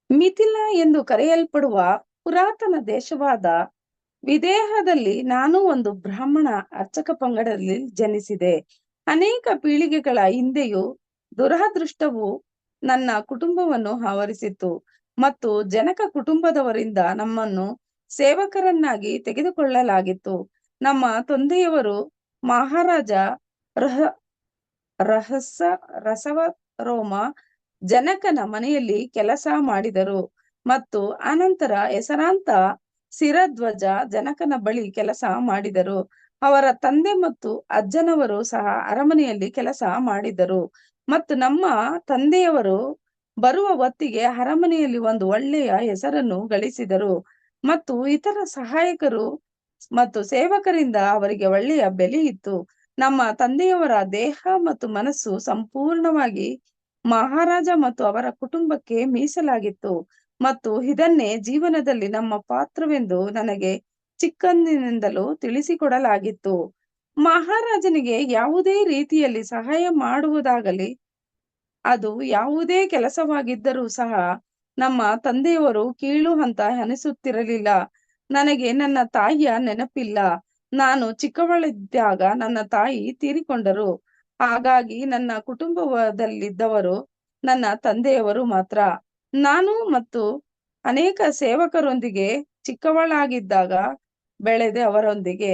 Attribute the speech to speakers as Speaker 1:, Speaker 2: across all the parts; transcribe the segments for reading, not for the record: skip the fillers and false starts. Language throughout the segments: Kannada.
Speaker 1: ಮಿಥಿಲಾ ಎಂದು ಕರೆಯಲ್ಪಡುವ ಪುರಾತನ ದೇಶವಾದ ವಿದೇಹದಲ್ಲಿ ನಾನು ಒಂದು ಬ್ರಾಹ್ಮಣ ಅರ್ಚಕ ಪಂಗಡದಲ್ಲಿ ಜನಿಸಿದೆ. ಅನೇಕ ಪೀಳಿಗೆಗಳ ಹಿಂದೆಯೂ ದುರದೃಷ್ಟವು ನನ್ನ ಕುಟುಂಬವನ್ನು ಆವರಿಸಿತು ಮತ್ತು ಜನಕ ಕುಟುಂಬದವರಿಂದ ನಮ್ಮನ್ನು ಸೇವಕರನ್ನಾಗಿ ತೆಗೆದುಕೊಳ್ಳಲಾಗಿತ್ತು. ನಮ್ಮ ತಂದೆಯವರು ಮಹಾರಾಜ ರಹ ರಹಸ ರಸವರೋಮ ಜನಕನ ಮನೆಯಲ್ಲಿ ಕೆಲಸ ಮಾಡಿದರು ಮತ್ತು ಅನಂತರ ಹೆಸರಾಂತ ಶಿರಧ್ವಜ ಜನಕನ ಬಳಿ ಕೆಲಸ ಮಾಡಿದರು. ಅವರ ತಂದೆ ಮತ್ತು ಅಜ್ಜನವರು ಸಹ ಅರಮನೆಯಲ್ಲಿ ಕೆಲಸ ಮಾಡಿದರು ಮತ್ತು ನಮ್ಮ ತಂದೆಯವರು ಬರುವ ಹೊತ್ತಿಗೆ ಅರಮನೆಯಲ್ಲಿ ಒಂದು ಒಳ್ಳೆಯ ಹೆಸರನ್ನು ಗಳಿಸಿದರು ಮತ್ತು ಇತರ ಸಹಾಯಕರು ಮತ್ತು ಸೇವಕರಿಂದ ಅವರಿಗೆ ಒಳ್ಳೆಯ ಬೆಲೆ ಇತ್ತು. ನಮ್ಮ ತಂದೆಯವರ ದೇಹ ಮತ್ತು ಮನಸ್ಸು ಸಂಪೂರ್ಣವಾಗಿ ಮಹಾರಾಜ ಮತ್ತು ಅವರ ಕುಟುಂಬಕ್ಕೆ ಮೀಸಲಾಗಿತ್ತು ಮತ್ತು ಇದನ್ನೇ ಜೀವನದಲ್ಲಿ ನಮ್ಮ ಪಾತ್ರವೆಂದು ನನಗೆ ಚಿಕ್ಕಂದಿನಿಂದಲೂ ತಿಳಿಸಿಕೊಡಲಾಗಿತ್ತು. ಮಹಾರಾಜನಿಗೆ ಯಾವುದೇ ರೀತಿಯಲ್ಲಿ ಸಹಾಯ ಮಾಡುವುದಾಗಲಿ, ಅದು ಯಾವುದೇ ಕೆಲಸವಾಗಿದ್ದರೂ ಸಹ ನಮ್ಮ ತಂದೆಯವರು ಕೀಳು ಅಂತ ಅನಿಸುತ್ತಿರಲಿಲ್ಲ. ನನಗೆ ನನ್ನ ತಾಯಿಯ ನೆನಪಿಲ್ಲ. ನಾನು ಚಿಕ್ಕವಳಿದ್ದಾಗ ನನ್ನ ತಾಯಿ ತೀರಿಕೊಂಡರು. ಹಾಗಾಗಿ ನನ್ನ ಕುಟುಂಬದಲ್ಲಿದ್ದವರು ನನ್ನ ತಂದೆಯವರು ಮಾತ್ರ. ನಾನು ಮತ್ತು ಅನೇಕ ಸೇವಕರೊಂದಿಗೆ ಚಿಕ್ಕವಳಾಗಿದ್ದಾಗ ಬೆಳೆದೆ ಅವರೊಂದಿಗೆ.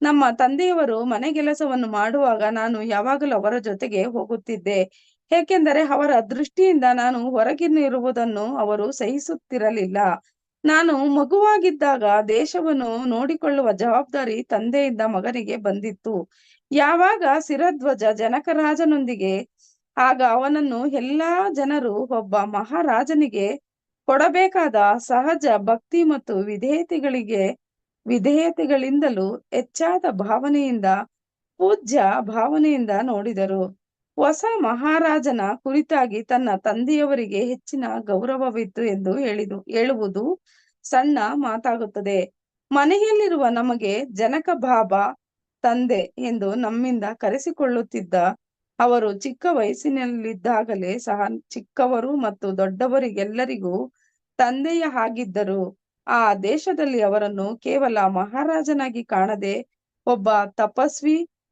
Speaker 1: ನಮ್ಮ ತಂದೆಯವರು ಮನೆಗೆಲಸವನ್ನು ಮಾಡುವಾಗ ನಾನು ಯಾವಾಗಲೂ ಅವರ ಜೊತೆಗೆ ಹೋಗುತ್ತಿದ್ದೆ, ಏಕೆಂದರೆ ಅವರ ದೃಷ್ಟಿಯಿಂದ ನಾನು ಹೊರಗಿನಿರುವುದನ್ನು ಅವರು ಸಹಿಸುತ್ತಿರಲಿಲ್ಲ. ನಾನು ಮಗುವಾಗಿದ್ದಾಗ ದೇಶವನ್ನು ನೋಡಿಕೊಳ್ಳುವ ಜವಾಬ್ದಾರಿ ತಂದೆಯಿಂದ ಮಗನಿಗೆ ಬಂದಿತ್ತು. ಯಾವಾಗ ಶಿರಧ್ವಜ ಜನಕರಾಜನೊಂದಿಗೆ ಆಗ ಅವನನ್ನು ಎಲ್ಲಾ ಜನರು ಒಬ್ಬ ಮಹಾರಾಜನಿಗೆ ಕೊಡಬೇಕಾದ ಸಹಜ ಭಕ್ತಿ ಮತ್ತು ವಿಧೇಯತೆಗಳಿಂದಲೂ ಹೆಚ್ಚಾದ ಭಾವನೆಯಿಂದ, ಪೂಜ್ಯ ಭಾವನೆಯಿಂದ ನೋಡಿದರು. ಹೊಸ ಮಹಾರಾಜನ ಕುರಿತಾಗಿ ತನ್ನ ತಂದೆಯವರಿಗೆ ಹೆಚ್ಚಿನ ಗೌರವವಿತ್ತು ಎಂದು ಹೇಳುವುದು ಸಣ್ಣ ಮಾತಾಗುತ್ತದೆ. ಮನೆಯಲ್ಲಿರುವ ನಮಗೆ ಜನಕ ಬಾಬಾ ತಂದೆ ಎಂದು ನಮ್ಮಿಂದ ಕರೆಸಿಕೊಳ್ಳುತ್ತಿದ್ದ ಅವರು ಚಿಕ್ಕ ವಯಸ್ಸಿನಲ್ಲಿದ್ದಾಗಲೇ ಸಹ ಚಿಕ್ಕವರು ಮತ್ತು ದೊಡ್ಡವರಿಗೆಲ್ಲರಿಗೂ ತಂದೆಯ ಹಾಗಿದ್ದರು. ಆ ದೇಶದಲ್ಲಿ ಅವರನ್ನು ಕೇವಲ ಮಹಾರಾಜನಾಗಿ ಕಾಣದೆ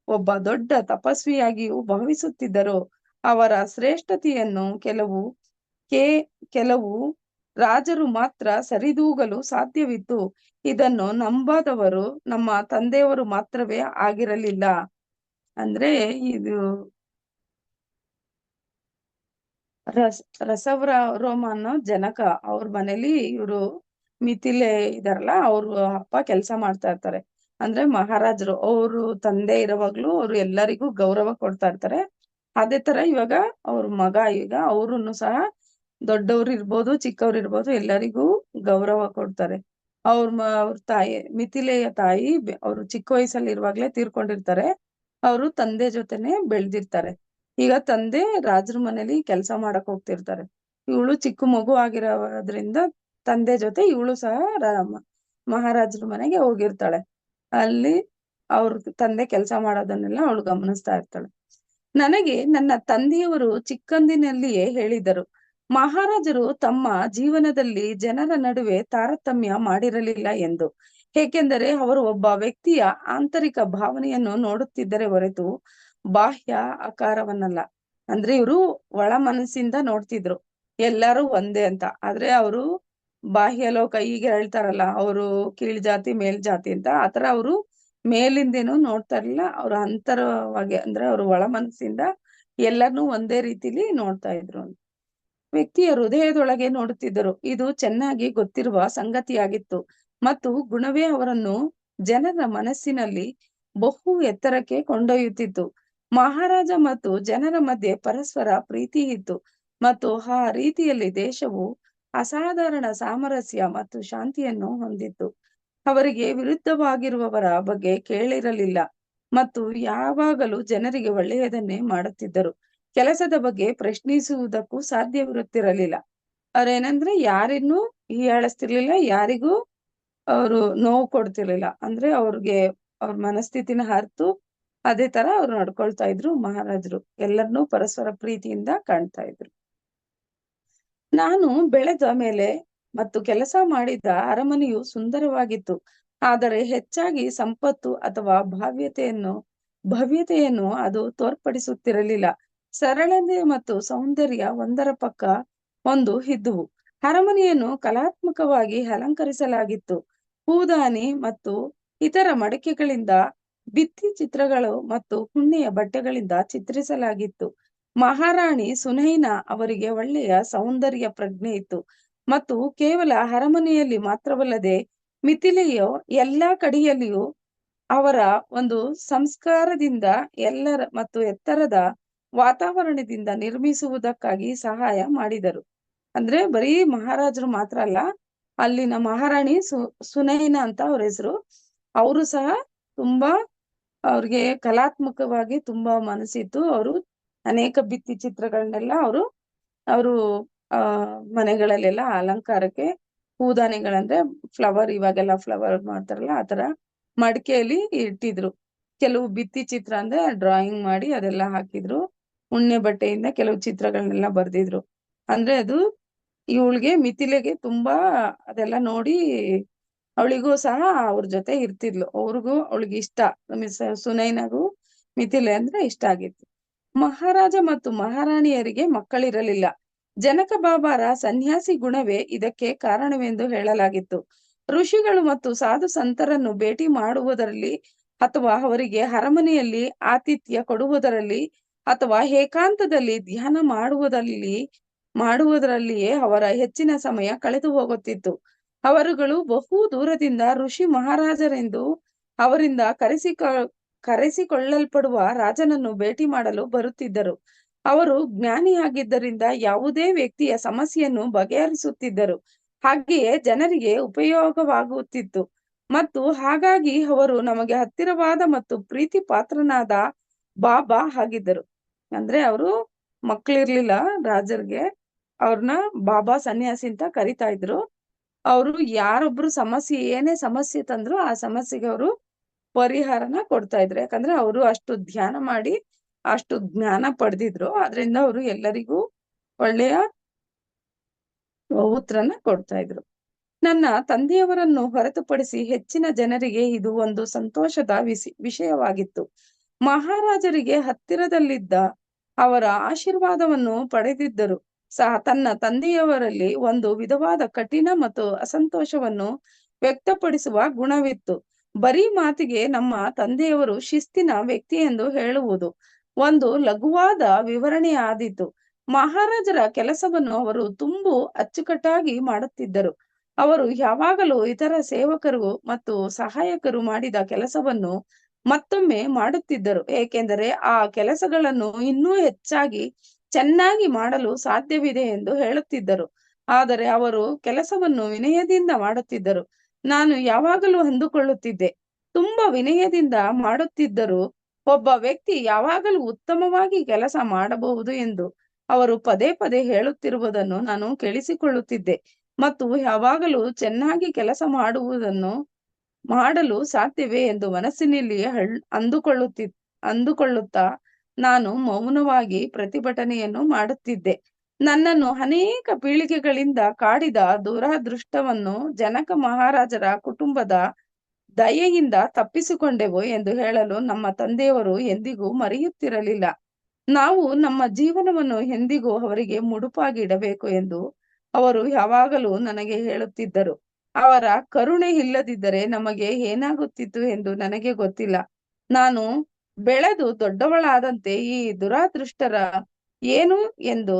Speaker 1: ಒಬ್ಬ ದೊಡ್ಡ ತಪಸ್ವಿಯಾಗಿಯೂ ಭಾವಿಸುತ್ತಿದ್ದರು. ಅವರ ಶ್ರೇಷ್ಠತೆಯನ್ನು ಕೆಲವು ರಾಜರು ಮಾತ್ರ ಸರಿದೂಗಲು ಸಾಧ್ಯವಿತ್ತು. ಇದನ್ನು ನಂಬದವರು ನಮ್ಮ ತಂದೆಯವರು ಮಾತ್ರವೇ ಆಗಿರಲಿಲ್ಲ. ಅಂದ್ರೆ ಇದು ರಸವರೋಮ ಅನ್ನೋ ಜನಕ ಅವ್ರ ಮನೇಲಿ ಇವರು ಮಿಥಿಲೆ ಇದಾರಲ್ಲ, ಅವ್ರ ಅಪ್ಪ ಕೆಲಸ ಮಾಡ್ತಾ ಇರ್ತಾರೆ. ಅಂದ್ರೆ ಮಹಾರಾಜರು ಅವರು ತಂದೆ ಇರುವಾಗ್ಲೂ ಅವ್ರು ಎಲ್ಲರಿಗೂ ಗೌರವ ಕೊಡ್ತಾ ಇರ್ತಾರೆ. ಅದೇ ತರ ಇವಾಗ ಅವ್ರ ಮಗ ಈಗ ಅವ್ರನ್ನು ಸಹ ದೊಡ್ಡವ್ರು ಇರ್ಬೋದು ಚಿಕ್ಕವ್ರು ಇರ್ಬೋದು ಎಲ್ಲರಿಗೂ ಗೌರವ ಕೊಡ್ತಾರೆ. ಅವ್ರ ತಾಯಿ ಮಿಥಿಲೆಯ ತಾಯಿ ಅವ್ರು ಚಿಕ್ಕ ವಯಸ್ಸಲ್ಲಿ ಇರುವಾಗ್ಲೇ ತೀರ್ಕೊಂಡಿರ್ತಾರೆ. ಅವರು ತಂದೆ ಜೊತೆನೆ ಬೆಳ್ದಿರ್ತಾರೆ. ಈಗ ತಂದೆ ರಾಜರ ಮನೇಲಿ ಕೆಲಸ ಮಾಡಕ್ ಹೋಗ್ತಿರ್ತಾರೆ. ಇವಳು ಚಿಕ್ಕ ಮಗು ಆಗಿರೋದ್ರಿಂದ ತಂದೆ ಜೊತೆ ಇವಳು ಸಹ ಮಹಾರಾಜರ ಮನೆಗೆ ಹೋಗಿರ್ತಾಳೆ. ಅಲ್ಲಿ ಅವ್ರ ತಂದೆ ಕೆಲಸ ಮಾಡೋದನ್ನೆಲ್ಲ ಅವಳು ಗಮನಿಸ್ತಾ ಇರ್ತಾಳೆ. ನನಗೆ ನನ್ನ ತಂದೆಯವರು ಚಿಕ್ಕಂದಿನಲ್ಲಿಯೇ ಹೇಳಿದರು, ಮಹಾರಾಜರು ತಮ್ಮ ಜೀವನದಲ್ಲಿ ಜನರ ನಡುವೆ ತಾರತಮ್ಯ ಮಾಡಿರಲಿಲ್ಲ ಎಂದು. ಏಕೆಂದರೆ ಅವರು ಒಬ್ಬ ವ್ಯಕ್ತಿಯ ಆಂತರಿಕ ಭಾವನೆಯನ್ನು ನೋಡುತ್ತಿದ್ದರೆ ಹೊರತು ಬಾಹ್ಯ ಆಕಾರವನ್ನಲ್ಲ. ಅಂದ್ರೆ ಇವರು ಒಳ ಮನಸ್ಸಿಂದ ನೋಡ್ತಿದ್ರು, ಎಲ್ಲರೂ ಒಂದೇ ಅಂತ. ಆದ್ರೆ ಅವರು ಬಾಹ್ಯ ಲೋಕ ಈಗ ಹೇಳ್ತಾರಲ್ಲ, ಅವರು ಕೀಳ್ ಜಾತಿ ಮೇಲ್ ಜಾತಿ ಅಂತ, ಆತರ ಅವರು ಮೇಲಿಂದೇನು ನೋಡ್ತಾ ಇರ್ಲಿಲ್ಲ. ಅವ್ರ ಅಂತರವಾಗಿ ಅಂದ್ರೆ ಅವ್ರ ಒಳ ಮನಸ್ಸಿಂದ ಎಲ್ಲರನ್ನೂ ಒಂದೇ ರೀತಿಲಿ ನೋಡ್ತಾ ಇದ್ರು. ವ್ಯಕ್ತಿಯ ಹೃದಯದೊಳಗೆ ನೋಡುತ್ತಿದ್ದರು. ಇದು ಚೆನ್ನಾಗಿ ಗೊತ್ತಿರುವ ಸಂಗತಿಯಾಗಿತ್ತು ಮತ್ತು ಗುಣವೇ ಅವರನ್ನು ಜನರ ಮನಸ್ಸಿನಲ್ಲಿ ಬಹು ಎತ್ತರಕ್ಕೆ ಕೊಂಡೊಯ್ಯುತ್ತಿತ್ತು. ಮಹಾರಾಜ ಮತ್ತು ಜನರ ಮಧ್ಯೆ ಪರಸ್ಪರ ಪ್ರೀತಿ ಇತ್ತು ಮತ್ತು ಆ ರೀತಿಯಲ್ಲಿ ದೇಶವು ಅಸಾಧಾರಣ ಸಾಮರಸ್ಯ ಮತ್ತು ಶಾಂತಿಯನ್ನು ಹೊಂದಿತ್ತು. ಅವರಿಗೆ ವಿರುದ್ಧವಾಗಿರುವವರ ಬಗ್ಗೆ ಕೇಳಿರಲಿಲ್ಲ ಮತ್ತು ಯಾವಾಗಲೂ ಜನರಿಗೆ ಒಳ್ಳೆಯದನ್ನೇ ಮಾಡುತ್ತಿದ್ದರು. ಕೆಲಸದ ಬಗ್ಗೆ ಪ್ರಶ್ನಿಸುವುದಕ್ಕೂ ಸಾಧ್ಯವಿರುತ್ತಿರಲಿಲ್ಲ. ಅವ್ರೇನಂದ್ರೆ ಯಾರನ್ನೂ ಹೀಯಾಳಿಸ್ತಿರ್ಲಿಲ್ಲ, ಯಾರಿಗೂ ಅವರು ನೋವು ಕೊಡ್ತಿರ್ಲಿಲ್ಲ. ಅಂದ್ರೆ ಅವ್ರಿಗೆ ಅವ್ರ ಮನಸ್ಥಿತಿನ ಅರ್ತು ಅದೇ ತರ ಅವ್ರು ನಡ್ಕೊಳ್ತಾ ಇದ್ರು ಮಹಾರಾಜರು. ಎಲ್ಲರನ್ನೂ ಪರಸ್ಪರ ಪ್ರೀತಿಯಿಂದ ಕಾಣ್ತಾ ಇದ್ರು. ನಾನು ಬೆಳೆದ ಮೇಲೆ ಮತ್ತು ಕೆಲಸ ಮಾಡಿದ ಅರಮನೆಯು ಸುಂದರವಾಗಿತ್ತು, ಆದರೆ ಹೆಚ್ಚಾಗಿ ಸಂಪತ್ತು ಅಥವಾ ಭವ್ಯತೆಯನ್ನು ಅದು ತೋರ್ಪಡಿಸುತ್ತಿರಲಿಲ್ಲ. ಸರಳತೆ ಮತ್ತು ಸೌಂದರ್ಯ ಒಂದರ ಪಕ್ಕ ಒಂದು ಇದ್ದುವು. ಅರಮನೆಯನ್ನು ಕಲಾತ್ಮಕವಾಗಿ ಅಲಂಕರಿಸಲಾಗಿತ್ತು. ಹೂದಾನಿ ಮತ್ತು ಇತರ ಮಡಿಕೆಗಳಿಂದ, ಭಿತ್ತಿ ಚಿತ್ರಗಳು ಮತ್ತು ಉಣ್ಣೆಯ ಬಟ್ಟೆಗಳಿಂದ ಚಿತ್ರಿಸಲಾಗಿತ್ತು. ಮಹಾರಾಣಿ ಸುನೈನಾ ಅವರಿಗೆ ಒಳ್ಳೆಯ ಸೌಂದರ್ಯ ಪ್ರಜ್ಞೆ ಇತ್ತು ಮತ್ತು ಕೇವಲ ಅರಮನೆಯಲ್ಲಿ ಮಾತ್ರವಲ್ಲದೆ ಮಿಥಿಲೆಯ ಎಲ್ಲಾ ಕಡೆಯಲ್ಲಿಯೂ ಅವರ ಒಂದು ಸಂಸ್ಕಾರದಿಂದ ಎಲ್ಲರ ಮತ್ತು ಎತ್ತರದ ವಾತಾವರಣದಿಂದ ನಿರ್ಮಿಸುವುದಕ್ಕಾಗಿ ಸಹಾಯ ಮಾಡಿದರು. ಅಂದ್ರೆ ಬರೀ ಮಹಾರಾಜರು ಮಾತ್ರ ಅಲ್ಲ, ಅಲ್ಲಿನ ಮಹಾರಾಣಿ ಸುನೈನಾ ಅಂತ ಅವ್ರ ಹೆಸರು. ಅವರು ಸಹ ತುಂಬಾ ಅವ್ರಿಗೆ ಕಲಾತ್ಮಕವಾಗಿ ತುಂಬಾ ಮನಸ್ಸಿತ್ತು. ಅವರು ಅನೇಕ ಭಿತ್ತಿ ಚಿತ್ರಗಳನ್ನೆಲ್ಲ ಅವರು ಆ ಮನೆಗಳಲ್ಲೆಲ್ಲ ಅಲಂಕಾರಕ್ಕೆ ಹೂದಾನಿಗಳಂದ್ರೆ ಫ್ಲವರ್, ಇವಾಗೆಲ್ಲ ಫ್ಲವರ್ ಮಾಡ್ತಾರಲ್ಲ ಆತರ ಮಡಿಕೆಯಲ್ಲಿ ಇಟ್ಟಿದ್ರು. ಕೆಲವು ಭಿತ್ತಿ ಚಿತ್ರ ಅಂದ್ರೆ ಡ್ರಾಯಿಂಗ್ ಮಾಡಿ ಅದೆಲ್ಲ ಹಾಕಿದ್ರು. ಉಣ್ಣೆ ಬಟ್ಟೆಯಿಂದ ಕೆಲವು ಚಿತ್ರಗಳನ್ನೆಲ್ಲ ಬರ್ದಿದ್ರು. ಅಂದ್ರೆ ಅದು ಇವಳಿಗೆ ಮಿಥಿಲೆಗೆ ತುಂಬಾ ಅದೆಲ್ಲ ನೋಡಿ ಅವಳಿಗೂ ಸಹ ಅವ್ರ ಜೊತೆ ಇರ್ತಿದ್ಲು. ಅವಳಿಗೆ ಇಷ್ಟ, ಸುನೈನಾಗೂ ಮಿಥಿಲೆ ಅಂದ್ರೆ ಇಷ್ಟ ಆಗಿತ್ತು. ಮಹಾರಾಜ ಮತ್ತು ಮಹಾರಾಣಿಯರಿಗೆ ಮಕ್ಕಳಿರಲಿಲ್ಲ. ಜನಕ ಬಾಬಾರ ಸನ್ಯಾಸಿ ಗುಣವೇ ಇದಕ್ಕೆ ಕಾರಣವೆಂದು ಹೇಳಲಾಗಿತ್ತು. ಋಷಿಗಳು ಮತ್ತು ಸಾಧು ಸಂತರನ್ನು ಭೇಟಿ ಮಾಡುವುದರಲ್ಲಿ ಅಥವಾ ಅವರಿಗೆ ಅರಮನೆಯಲ್ಲಿ ಆತಿಥ್ಯ ಕೊಡುವುದರಲ್ಲಿ ಅಥವಾ ಏಕಾಂತದಲ್ಲಿ ಧ್ಯಾನ ಮಾಡುವುದರಲ್ಲಿಯೇ ಅವರ ಹೆಚ್ಚಿನ ಸಮಯ ಕಳೆದು ಹೋಗುತ್ತಿತ್ತು. ಅವರುಗಳು ಬಹು ದೂರದಿಂದ ಋಷಿ ಮಹಾರಾಜರೆಂದು ಅವರಿಂದ ಕರೆಸಿಕೊಳ್ಳಲ್ಪಡುವ ರಾಜನನ್ನು ಭೇಟಿ ಮಾಡಲು ಬರುತ್ತಿದ್ದರು. ಅವರು ಜ್ಞಾನಿಯಾಗಿದ್ದರಿಂದ ಯಾವುದೇ ವ್ಯಕ್ತಿಯ ಸಮಸ್ಯೆಯನ್ನು ಬಗೆಹರಿಸುತ್ತಿದ್ದರು. ಹಾಗೆಯೇ ಜನರಿಗೆ ಉಪಯೋಗವಾಗುತ್ತಿತ್ತು ಮತ್ತು ಹಾಗಾಗಿ ಅವರು ನಮಗೆ ಹತ್ತಿರವಾದ ಮತ್ತು ಪ್ರೀತಿ ಪಾತ್ರನಾದ ಬಾಬಾ ಆಗಿದ್ದರು. ಅಂದ್ರೆ ಅವರು ಮಕ್ಕಳಿರ್ಲಿಲ್ಲ ರಾಜರಿಗೆ, ಅವ್ರನ್ನ ಬಾಬಾ ಸನ್ಯಾಸಿ ಅಂತ ಕರಿತಾ ಇದ್ರು. ಅವರು ಯಾರೊಬ್ರು ಏನೇ ಸಮಸ್ಯೆ ತಂದ್ರು ಆ ಸಮಸ್ಯೆಗೆ ಅವರು ಪರಿಹಾರನ ಕೊಡ್ತಾ ಇದ್ರು. ಯಾಕಂದ್ರೆ ಅವರು ಅಷ್ಟು ಧ್ಯಾನ ಮಾಡಿ ಅಷ್ಟು ಜ್ಞಾನ ಪಡೆದಿದ್ರು. ಆದ್ರಿಂದ ಅವರು ಎಲ್ಲರಿಗೂ ಒಳ್ಳೆಯ ಉತ್ತರನ ಕೊಡ್ತಾ ಇದ್ರು. ನನ್ನ ತಂದೆಯವರನ್ನು ಹೊರತುಪಡಿಸಿ ಹೆಚ್ಚಿನ ಜನರಿಗೆ ಇದು ಒಂದು ಸಂತೋಷದ ವಿಷಯವಾಗಿತ್ತು. ಮಹಾರಾಜರಿಗೆ ಹತ್ತಿರದಲ್ಲಿದ್ದ ಅವರ ಆಶೀರ್ವಾದವನ್ನು ಪಡೆದಿದ್ದರು ಸಹ ತನ್ನ ತಂದೆಯವರಲ್ಲಿ ಒಂದು ವಿಧವಾದ ಕಠಿಣ ಮತ್ತು ಅಸಂತೋಷವನ್ನು ವ್ಯಕ್ತಪಡಿಸುವ ಗುಣವಿತ್ತು. ಬರೀ ಮಾತಿಗೆ ನಮ್ಮ ತಂದೆಯವರು ಶಿಸ್ತಿನ ವ್ಯಕ್ತಿ ಎಂದು ಹೇಳುವುದು ಒಂದು ಲಘುವಾದ ವಿವರಣೆಯಾದೀತು. ಮಹಾರಾಜರ ಕೆಲಸವನ್ನು ಅವರು ತುಂಬು ಅಚ್ಚುಕಟ್ಟಾಗಿ ಮಾಡುತ್ತಿದ್ದರು. ಅವರು ಯಾವಾಗಲೂ ಇತರ ಸೇವಕರು ಮತ್ತು ಸಹಾಯಕರು ಮಾಡಿದ ಕೆಲಸವನ್ನು ಮತ್ತೊಮ್ಮೆ ಮಾಡುತ್ತಿದ್ದರು, ಏಕೆಂದರೆ ಆ ಕೆಲಸಗಳನ್ನು ಇನ್ನೂ ಚೆನ್ನಾಗಿ ಮಾಡಲು ಸಾಧ್ಯವಿದೆ ಎಂದು ಹೇಳುತ್ತಿದ್ದರು. ಆದರೆ ಅವರು ಕೆಲಸವನ್ನು ವಿನಯದಿಂದ ಮಾಡುತ್ತಿದ್ದರು. ನಾನು ಯಾವಾಗಲೂ ಅಂದುಕೊಳ್ಳುತ್ತಿದ್ದೆ, ತುಂಬಾ ವಿನಯದಿಂದ ಮಾಡುತ್ತಿದ್ದರು ಒಬ್ಬ ವ್ಯಕ್ತಿ ಯಾವಾಗಲೂ ಉತ್ತಮವಾಗಿ ಕೆಲಸ ಮಾಡಬಹುದು ಎಂದು. ಅವರು ಪದೇ ಪದೇ ಹೇಳುತ್ತಿರುವುದನ್ನು ನಾನು ಕೇಳಿಸಿಕೊಳ್ಳುತ್ತಿದ್ದೆ ಮತ್ತು ಯಾವಾಗಲೂ ಚೆನ್ನಾಗಿ ಕೆಲಸ ಮಾಡಲು ಸಾಧ್ಯವೇ ಎಂದು ಮನಸ್ಸಿನಲ್ಲಿ ಅಂದುಕೊಳ್ಳುತ್ತಾ ನಾನು ಮೌನವಾಗಿ ಪ್ರತಿಭಟನೆಯನ್ನು ಮಾಡುತ್ತಿದ್ದೆ. ನನ್ನನ್ನು ಅನೇಕ ಪೀಳಿಗೆಗಳಿಂದ ಕಾಡಿದ ದುರಾದೃಷ್ಟವನ್ನು ಜನಕ ಮಹಾರಾಜರ ಕುಟುಂಬದ ದಯೆಯಿಂದ ತಪ್ಪಿಸಿಕೊಂಡೆವು ಎಂದು ಹೇಳಲು ನಮ್ಮ ತಂದೆಯವರು ಎಂದಿಗೂ ಮರೆಯುತ್ತಿರಲಿಲ್ಲ. ನಾವು ನಮ್ಮ ಜೀವನವನ್ನು ಎಂದಿಗೂ ಅವರಿಗೆ ಮುಡುಪಾಗಿ ಇಡಬೇಕು ಎಂದು ಅವರು ಯಾವಾಗಲೂ ನನಗೆ ಹೇಳುತ್ತಿದ್ದರು. ಅವರ ಕರುಣೆ ಇಲ್ಲದಿದ್ದರೆ ನಮಗೆ ಏನಾಗುತ್ತಿತ್ತು ಎಂದು ನನಗೆ ಗೊತ್ತಿಲ್ಲ. ನಾನು ಬೆಳೆದು ದೊಡ್ಡವಳಾದಂತೆ ಈ ದುರಾದೃಷ್ಟರ ಏನು ಎಂದು,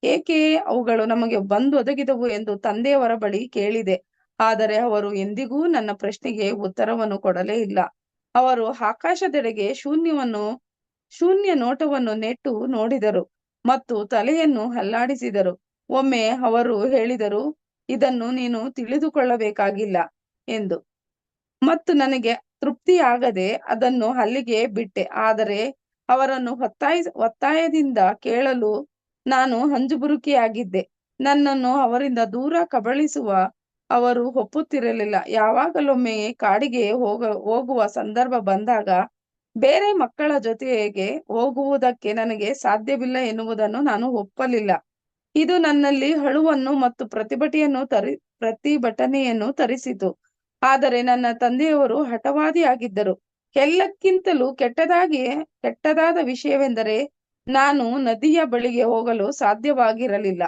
Speaker 1: ಏಕೆ ಅವುಗಳು ನಮಗೆ ಬಂದೊದಗಿದವು ಎಂದು ತಂದೆಯವರ ಬಳಿ ಕೇಳಿದೆ. ಆದರೆ ಅವರು ಎಂದಿಗೂ ನನ್ನ ಪ್ರಶ್ನೆಗೆ ಉತ್ತರವನ್ನು ಕೊಡಲೇ ಇಲ್ಲ. ಅವರು ಆಕಾಶದೆಡೆಗೆ ಶೂನ್ಯ ನೋಟವನ್ನು ನೆಟ್ಟು ನೋಡಿದರು ಮತ್ತು ತಲೆಯನ್ನು ಅಲ್ಲಾಡಿಸಿದರು. ಒಮ್ಮೆ ಅವರು ಹೇಳಿದರು, ಇದನ್ನು ನೀನು ತಿಳಿದುಕೊಳ್ಳಬೇಕಾಗಿಲ್ಲ ಎಂದು. ಮತ್ತು ನನಗೆ ತೃಪ್ತಿಯಾಗದೆ ಅದನ್ನು ಅಲ್ಲಿಗೆ ಬಿಟ್ಟೆ. ಆದರೆ ಅವರನ್ನು ಒತ್ತಾಯದಿಂದ ಕೇಳಲು ನಾನು ಹಂಜುಬುರುಕಿಯಾಗಿದ್ದೆ. ನನ್ನನ್ನು ಅವರಿಂದ ದೂರ ಕಬಳಿಸುವ ಅವರು ಒಪ್ಪುತ್ತಿರಲಿಲ್ಲ. ಯಾವಾಗಲೊಮ್ಮೆ ಕಾಡಿಗೆ ಹೋಗುವ ಸಂದರ್ಭ ಬಂದಾಗ ಬೇರೆ ಮಕ್ಕಳ ಜೊತೆಗೆ ಹೋಗುವುದಕ್ಕೆ ನನಗೆ ಸಾಧ್ಯವಿಲ್ಲ ಎನ್ನುವುದನ್ನು ನಾನು ಒಪ್ಪಲಿಲ್ಲ. ಇದು ನನ್ನಲ್ಲಿ ಅಳುವನ್ನು ಮತ್ತು ಪ್ರತಿಭಟನೆಯನ್ನು ತರಿಸಿತು. ಆದರೆ ನನ್ನ ತಂದೆಯವರು ಹಠವಾದಿಯಾಗಿದ್ದರು. ಎಲ್ಲಕ್ಕಿಂತಲೂ ಕೆಟ್ಟದಾದ ವಿಷಯವೆಂದರೆ ನಾನು ನದಿಯ ಬಳಿಗೆ ಹೋಗಲು ಸಾಧ್ಯವಾಗಿರಲಿಲ್ಲ.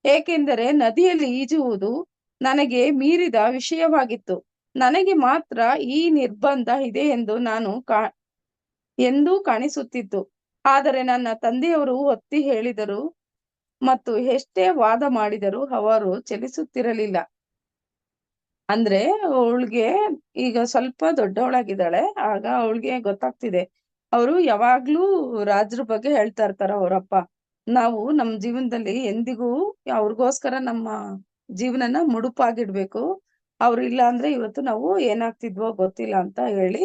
Speaker 1: ಏಕೆಂದರೆ ನದಿಯಲ್ಲಿ ಈಜುವುದು ನನಗೆ ಮೀರಿದ ವಿಷಯವಾಗಿತ್ತು. ನನಗೆ ಮಾತ್ರ ಈ ನಿರ್ಬಂಧ ಇದೆ ಎಂದು ಕಾಣಿಸುತ್ತಿತ್ತು. ಆದರೆ ನನ್ನ ತಂದೆಯವರು ಒತ್ತಿ ಹೇಳಿದರು ಮತ್ತು ಎಷ್ಟೇ ವಾದ ಮಾಡಿದರೂ ಅವರು ಚಲಿಸುತ್ತಿರಲಿಲ್ಲ. ಅಂದ್ರೆ ಅವಳಿಗೆ ಈಗ ಸ್ವಲ್ಪ ದೊಡ್ಡವಳಾಗಿದ್ದಾಳೆ. ಆಗ ಅವಳಿಗೆ ಗೊತ್ತಾಗ್ತಿದೆ. ಅವರು ಯಾವಾಗ್ಲೂ ರಾಜ್ರ ಬಗ್ಗೆ ಹೇಳ್ತಾ ಇರ್ತಾರ ಅವರಪ್ಪ. ನಾವು ನಮ್ ಜೀವನದಲ್ಲಿ ಎಂದಿಗೂ ಅವ್ರಿಗೋಸ್ಕರ ನಮ್ಮ ಜೀವನನ ಮುಡುಪಾಗಿಡ್ಬೇಕು. ಅವ್ರು ಇಲ್ಲ ಅಂದ್ರೆ ಇವತ್ತು ನಾವು ಏನಾಗ್ತಿದ್ವೋ ಗೊತ್ತಿಲ್ಲ ಅಂತ ಹೇಳಿ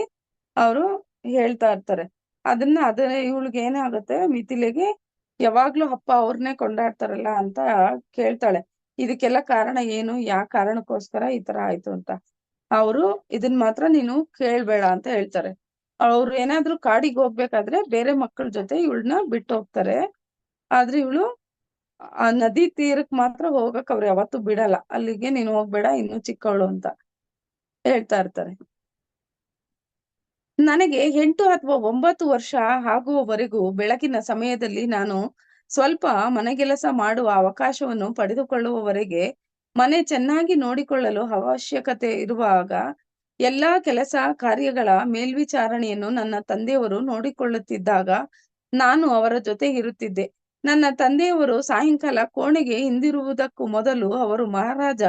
Speaker 1: ಅವರು ಹೇಳ್ತಾ ಇರ್ತಾರೆ. ಅದೇ ಇವಳಿಗೆ ಏನಾಗುತ್ತೆ, ಮಿಥಿಲೆಗೆ ಯಾವಾಗ್ಲೂ ಅಪ್ಪ ಅವ್ರನ್ನೇ ಕೊಂಡಾಡ್ತಾರಲ್ಲ ಅಂತ ಕೇಳ್ತಾಳೆ. ಇದಕ್ಕೆಲ್ಲ ಕಾರಣ ಏನು, ಯಾವ ಕಾರಣಕ್ಕೋಸ್ಕರ ಈ ತರ ಆಯ್ತು ಅಂತ. ಅವರು ಇದನ್ ಮಾತ್ರ ನೀನು ಕೇಳ್ಬೇಡ ಅಂತ ಹೇಳ್ತಾರೆ. ಅವ್ರು ಏನಾದ್ರೂ ಕಾಡಿಗೆ ಹೋಗ್ಬೇಕಾದ್ರೆ ಬೇರೆ ಮಕ್ಕಳ ಜೊತೆ ಇವಳನ್ನ ಬಿಟ್ಟು ಹೋಗ್ತಾರೆ. ಆದ್ರೆ ಇವಳು ಆ ನದಿ ತೀರಕ್ ಮಾತ್ರ ಹೋಗಕ್ ಅವ್ರು ಯಾವತ್ತೂ ಬಿಡಲ್ಲ. ಅಲ್ಲಿಗೆ ನೀನು ಹೋಗ್ಬೇಡ, ಇನ್ನು ಚಿಕ್ಕವಳು ಅಂತ ಹೇಳ್ತಾ ಇರ್ತಾರೆ. ನನಗೆ 8 ಅಥವಾ 9 ವರ್ಷ ಆಗುವವರೆಗೂ ಬೆಳಗಿನ ಸಮಯದಲ್ಲಿ ನಾನು ಸ್ವಲ್ಪ ಮನೆಗೆಲಸ ಮಾಡುವ ಅವಕಾಶವನ್ನು ಪಡೆದುಕೊಳ್ಳುವವರೆಗೆ ಮನೆ ಚೆನ್ನಾಗಿ ನೋಡಿಕೊಳ್ಳಲು ಅವಶ್ಯಕತೆ ಇರುವಾಗ ಎಲ್ಲಾ ಕೆಲಸ ಕಾರ್ಯಗಳ ಮೇಲ್ವಿಚಾರಣೆಯನ್ನು ನನ್ನ ತಂದೆಯವರು ನೋಡಿಕೊಳ್ಳುತ್ತಿದ್ದಾಗ ನಾನು ಅವರ ಜೊತೆ ಇರುತ್ತಿದ್ದೆ. ನನ್ನ ತಂದೆಯವರು ಸಾಯಂಕಾಲ ಕೋಣೆಗೆ ಹಿಂದಿರುವುದಕ್ಕೂ ಮೊದಲು ಅವರು ಮಹಾರಾಜ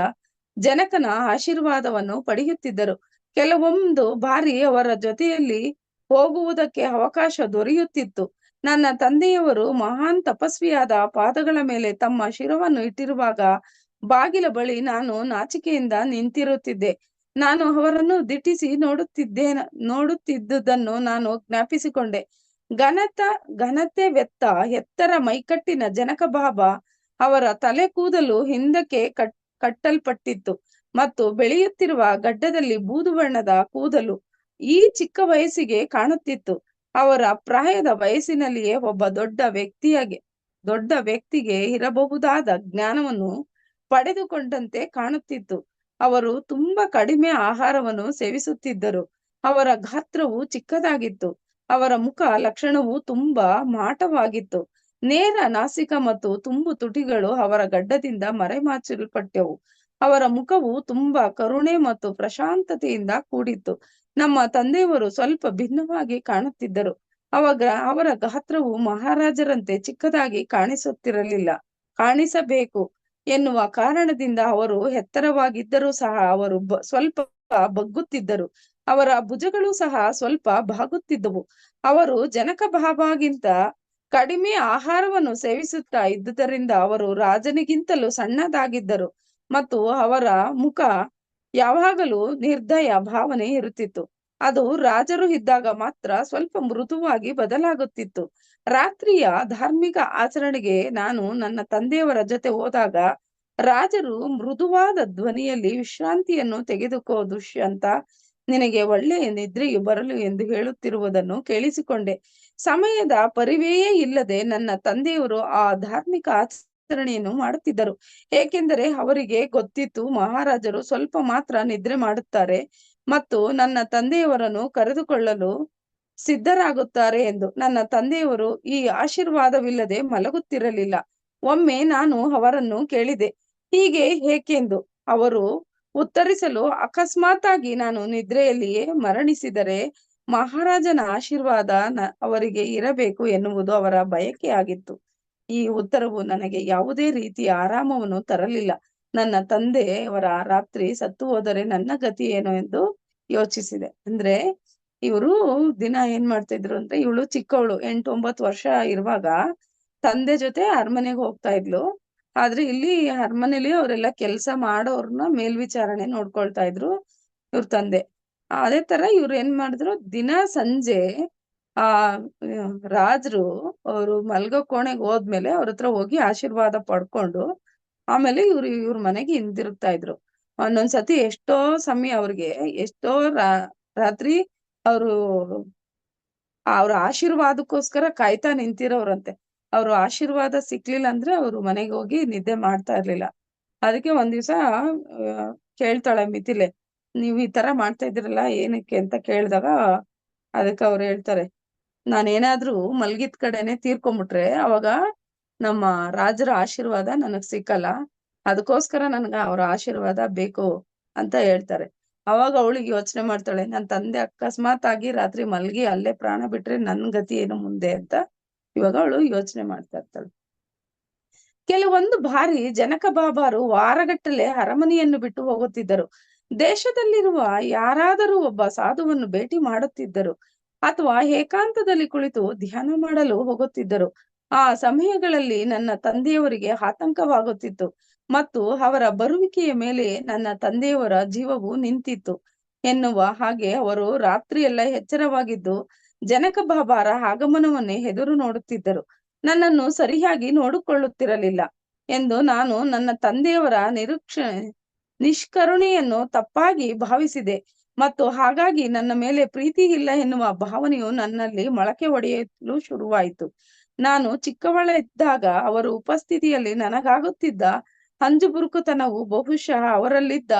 Speaker 1: ಜನಕನ ಆಶೀರ್ವಾದವನ್ನು ಪಡೆಯುತ್ತಿದ್ದರು. ಕೆಲವೊಂದು ಬಾರಿ ಅವರ ಜೊತೆಯಲ್ಲಿ ಹೋಗುವುದಕ್ಕೆ ಅವಕಾಶ ದೊರೆಯುತ್ತಿತ್ತು. ನನ್ನ ತಂದೆಯವರು ಮಹಾನ್ ತಪಸ್ವಿಯಾದ ಪಾದಗಳ ಮೇಲೆ ತಮ್ಮ ಶಿರವನ್ನು ಇಟ್ಟಿರುವಾಗ ಬಾಗಿಲ ಬಳಿ ನಾನು ನಾಚಿಕೆಯಿಂದ ನಿಂತಿರುತ್ತಿದ್ದೆ. ನಾನು ಅವರನ್ನು ದಿಟ್ಟಿಸಿ ನೋಡುತ್ತಿದ್ದುದನ್ನು ನಾನು ಜ್ಞಾಪಿಸಿಕೊಂಡೆ. ಘನತೆ ವೆತ್ತ ಎತ್ತರ ಮೈಕಟ್ಟಿನ ಜನಕ ಬಾಬಾ ಅವರ ತಲೆ ಕೂದಲು ಹಿಂದಕ್ಕೆ ಕಟ್ಟಲ್ಪಟ್ಟಿತ್ತು ಮತ್ತು ಬೆಳೆಯುತ್ತಿರುವ ಗಡ್ಡದಲ್ಲಿ ಬೂದು ಬಣ್ಣದ ಕೂದಲು ಈ ಚಿಕ್ಕ ವಯಸ್ಸಿಗೆ ಕಾಣುತ್ತಿತ್ತು. ಅವರ ಪ್ರಾಯದ ವಯಸ್ಸಿನಲ್ಲಿಯೇ ಒಬ್ಬ ದೊಡ್ಡ ವ್ಯಕ್ತಿಗೆ ಇರಬಹುದಾದ ಜ್ಞಾನವನ್ನು ಪಡೆದುಕೊಂಡಂತೆ ಕಾಣುತ್ತಿತ್ತು. ಅವರು ತುಂಬಾ ಕಡಿಮೆ ಆಹಾರವನ್ನು ಸೇವಿಸುತ್ತಿದ್ದರು. ಅವರ ಗಾತ್ರವು ಚಿಕ್ಕದಾಗಿತ್ತು. ಅವರ ಮುಖ ಲಕ್ಷಣವು ತುಂಬಾ ಮಾಟವಾಗಿತ್ತು. ನೇರ ನಾಸಿಕ ಮತ್ತು ತುಂಬು ತುಟಿಗಳು ಅವರ ಗಡ್ಡದಿಂದ ಮರೆಮಾಚಲ್ಪಟ್ಟವು. ಅವರ ಮುಖವು ತುಂಬಾ ಕರುಣೆ ಮತ್ತು ಪ್ರಶಾಂತತೆಯಿಂದ ಕೂಡಿತ್ತು. ನಮ್ಮ ತಂದೆಯವರು ಸ್ವಲ್ಪ ಭಿನ್ನವಾಗಿ ಕಾಣುತ್ತಿದ್ದರು. ಅವರ ಗಾತ್ರವು ಮಹಾರಾಜರಂತೆ ಚಿಕ್ಕದಾಗಿ ಕಾಣಿಸಬೇಕು ಎನ್ನುವ ಕಾರಣದಿಂದ ಅವರು ಎತ್ತರವಾಗಿದ್ದರೂ ಸಹ ಅವರು ಸ್ವಲ್ಪ ಬಗ್ಗುತ್ತಿದ್ದರು. ಅವರ ಭುಜಗಳು ಸಹ ಸ್ವಲ್ಪ ಬಾಗುತ್ತಿದ್ದವು. ಅವರು ಜನಕ ಬಾಬಾಗಿಂತ ಕಡಿಮೆ ಆಹಾರವನ್ನು ಸೇವಿಸುತ್ತಾ ಇದ್ದುದರಿಂದ ಅವರು ರಾಜನಿಗಿಂತಲೂ ಸಣ್ಣದಾಗಿದ್ದರು ಮತ್ತು ಅವರ ಮುಖ ಯಾವಾಗಲೂ ನಿರ್ದಯ ಭಾವನೆ ಇರುತ್ತಿತ್ತು. ಅದು ರಾಜರು ಇದ್ದಾಗ ಮಾತ್ರ ಸ್ವಲ್ಪ ಮೃದುವಾಗಿ ಬದಲಾಗುತ್ತಿತ್ತು. ರಾತ್ರಿಯ ಧಾರ್ಮಿಕ ಆಚರಣೆಗೆ ನಾನು ನನ್ನ ತಂದೆಯವರ ಜೊತೆ ಹೋದಾಗ ರಾಜರು ಮೃದುವಾದ ಧ್ವನಿಯಲ್ಲಿ ವಿಶ್ರಾಂತಿಯನ್ನು ತೆಗೆದುಕೋ ದುಷ್ಯಂತ, ನಿನಗೆ ಒಳ್ಳೆಯ ನಿದ್ರೆಯು ಬರಲು ಎಂದು ಹೇಳುತ್ತಿರುವುದನ್ನು ಕೇಳಿಸಿಕೊಂಡೆ. ಸಮಯದ ಪರಿವೆಯೇ ಇಲ್ಲದೆ ನನ್ನ ತಂದೆಯವರು ಆ ಧಾರ್ಮಿಕ ಆಚರಣೆಯನ್ನು ಮಾಡುತ್ತಿದ್ದರು. ಏಕೆಂದರೆ ಅವರಿಗೆ ಗೊತ್ತಿತ್ತು ಮಹಾರಾಜರು ಸ್ವಲ್ಪ ಮಾತ್ರ ನಿದ್ರೆ ಮಾಡುತ್ತಾರೆ ಮತ್ತು ನನ್ನ ತಂದೆಯವರನ್ನು ಕರೆದುಕೊಳ್ಳಲು ಸಿದ್ಧರಾಗುತ್ತಾರೆ ಎಂದು. ನನ್ನ ತಂದೆಯವರು ಈ ಆಶೀರ್ವಾದವಿಲ್ಲದೆ ಮಲಗುತ್ತಿರಲಿಲ್ಲ. ಒಮ್ಮೆ ನಾನು ಅವರನ್ನು ಕೇಳಿದೆ, ಹೀಗೆ ಏಕೆಂದು. ಅವರು ಉತ್ತರಿಸಲು, ಅಕಸ್ಮಾತ್ತಾಗಿ ನಾನು ನಿದ್ರೆಯಲ್ಲಿಯೇ ಮರಣಿಸಿದರೆ ಮಹಾರಾಜನ ಆಶೀರ್ವಾದ ಅವರಿಗೆ ಇರಬೇಕು ಎನ್ನುವುದು ಅವರ ಬಯಕೆಯಾಗಿತ್ತು. ಈ ಉತ್ತರವು ನನಗೆ ಯಾವುದೇ ರೀತಿಯ ಆರಾಮವನ್ನು ತರಲಿಲ್ಲ. ನನ್ನ ತಂದೆಯವರ ರಾತ್ರಿ ಸತ್ತು ಹೋದರೆ ನನ್ನ ಗತಿ ಏನು ಎಂದು ಯೋಚಿಸಿದೆ. ಅಂದ್ರೆ ಇವರು ದಿನ ಏನ್ ಮಾಡ್ತಾ ಇದ್ರು ಅಂದ್ರೆ, ಇವಳು ಚಿಕ್ಕವಳು 8-9 ವರ್ಷ ಇರುವಾಗ ತಂದೆ ಜೊತೆ ಅರಮನೆಗೆ ಹೋಗ್ತಾ ಇದ್ಲು. ಆದ್ರೆ ಇಲ್ಲಿ ಅರಮನೆಲಿ ಅವರೆಲ್ಲ ಕೆಲಸ ಮಾಡೋರ್ನ ಮೇಲ್ವಿಚಾರಣೆ ನೋಡ್ಕೊಳ್ತಾ ಇದ್ರು ಇವ್ರ ತಂದೆ. ಅದೇ ತರ ಇವ್ರು ಏನ್ ಮಾಡಿದ್ರು, ದಿನ ಸಂಜೆ ಆ ರಾಜರು ಅವರು ಮಲ್ಗೋ ಕೋಣೆಗೆ ಹೋದ್ಮೇಲೆ ಅವ್ರ ಹತ್ರ ಹೋಗಿ ಆಶೀರ್ವಾದ ಪಡ್ಕೊಂಡು ಆಮೇಲೆ ಇವ್ರ ಮನೆಗೆ ಹಿಂದಿರುಗ್ತಾ ಇದ್ರು. ಒಂದೊಂದ್ಸತಿ ಎಷ್ಟೋ ಸಮಯ ಅವ್ರಿಗೆ ಎಷ್ಟೋ ರಾತ್ರಿ ಅವರು ಅವ್ರ ಆಶೀರ್ವಾದಕ್ಕೋಸ್ಕರ ಕಾಯ್ತಾ ನಿಂತಿರೋರಂತೆ. ಅವ್ರು ಆಶೀರ್ವಾದ ಸಿಕ್ಲಿಲ್ಲ ಅಂದ್ರೆ ಅವ್ರು ಮನೆಗೆ ಹೋಗಿ ನಿದ್ದೆ ಮಾಡ್ತಾ ಇರ್ಲಿಲ್ಲ. ಅದಕ್ಕೆ ಒಂದ್ ದಿವ್ಸ ಕೇಳ್ತಾಳೆ ಮಿಥಿಲೆ, ನೀವ್ ಈ ತರ ಮಾಡ್ತಾ ಇದ್ದೀರಲ್ಲ ಏನಕ್ಕೆ ಅಂತ ಕೇಳಿದಾಗ ಅದಕ್ಕೆ ಅವ್ರು ಹೇಳ್ತಾರೆ, ನಾನೇನಾದ್ರೂ ಮಲ್ಗಿದ್ ಕಡೆನೆ ತೀರ್ಕೊಂಡ್ಬಿಟ್ರೆ ಅವಾಗ ನಮ್ಮ ರಾಜರ ಆಶೀರ್ವಾದ ನನಗ್ ಸಿಕ್ಕಲ್ಲ. ಅದಕ್ಕೋಸ್ಕರ ನನ್ಗ ಅವ್ರ ಆಶೀರ್ವಾದ ಬೇಕು ಅಂತ ಹೇಳ್ತಾರೆ. ಅವಾಗ ಅವಳಿಗೆ ಯೋಚನೆ ಮಾಡ್ತಾಳೆ, ನನ್ ತಂದೆ ಅಕಸ್ಮಾತ್ ಆಗಿ ರಾತ್ರಿ ಮಲ್ಗಿ ಅಲ್ಲೇ ಪ್ರಾಣ ಬಿಟ್ರೆ ನನ್ ಗತಿ ಏನು ಮುಂದೆ ಅಂತ ಇವಾಗ ಅವಳು ಯೋಚನೆ ಮಾಡ್ತಾ ಇರ್ತಾಳೆ. ಕೆಲವೊಂದು ಬಾರಿ ಜನಕ ಬಾಬಾರು ವಾರಗಟ್ಟಲೆ ಅರಮನೆಯನ್ನು ಬಿಟ್ಟು ಹೋಗುತ್ತಿದ್ದರು. ದೇಶದಲ್ಲಿರುವ ಯಾರಾದರೂ ಒಬ್ಬ ಸಾಧುವನ್ನು ಭೇಟಿ ಮಾಡುತ್ತಿದ್ದರು ಅಥವಾ ಏಕಾಂತದಲ್ಲಿ ಕುಳಿತು ಧ್ಯಾನ ಮಾಡಲು ಹೋಗುತ್ತಿದ್ದರು. ಆ ಸಮಯಗಳಲ್ಲಿ ನನ್ನ ತಂದೆಯವರಿಗೆ ಆತಂಕವಾಗುತ್ತಿತ್ತು ಮತ್ತು ಅವರ ಬರುವಿಕೆಯ ಮೇಲೆ ನನ್ನ ತಂದೆಯವರ ಜೀವವು ನಿಂತಿತ್ತು ಎನ್ನುವ ಹಾಗೆ ಅವರು ರಾತ್ರಿಯೆಲ್ಲ ಎಚ್ಚರವಾಗಿದ್ದು ಜನಕ ಬಾಬಾರ ಆಗಮನವನ್ನೇ ಎದುರು ನೋಡುತ್ತಿದ್ದರು. ನನ್ನನ್ನು ಸರಿಯಾಗಿ ನೋಡಿಕೊಳ್ಳುತ್ತಿರಲಿಲ್ಲ ಎಂದು ನಾನು ನನ್ನ ತಂದೆಯವರ ನಿಷ್ಕರುಣೆಯನ್ನು ತಪ್ಪಾಗಿ ಭಾವಿಸಿದೆ ಮತ್ತು ಹಾಗಾಗಿ ನನ್ನ ಮೇಲೆ ಪ್ರೀತಿ ಇಲ್ಲ ಎನ್ನುವ ಭಾವನೆಯು ನನ್ನಲ್ಲಿ ಮೊಳಕೆ ಒಡೆಯಲು ಶುರುವಾಯಿತು. ನಾನು ಚಿಕ್ಕವಳಿದ್ದಾಗ ಅವರ ಉಪಸ್ಥಿತಿಯಲ್ಲಿ ನನಗಾಗುತ್ತಿದ್ದ ಹಂಜುಬುರುಕುತನವು ಬಹುಶಃ ಅವರಲ್ಲಿದ್ದ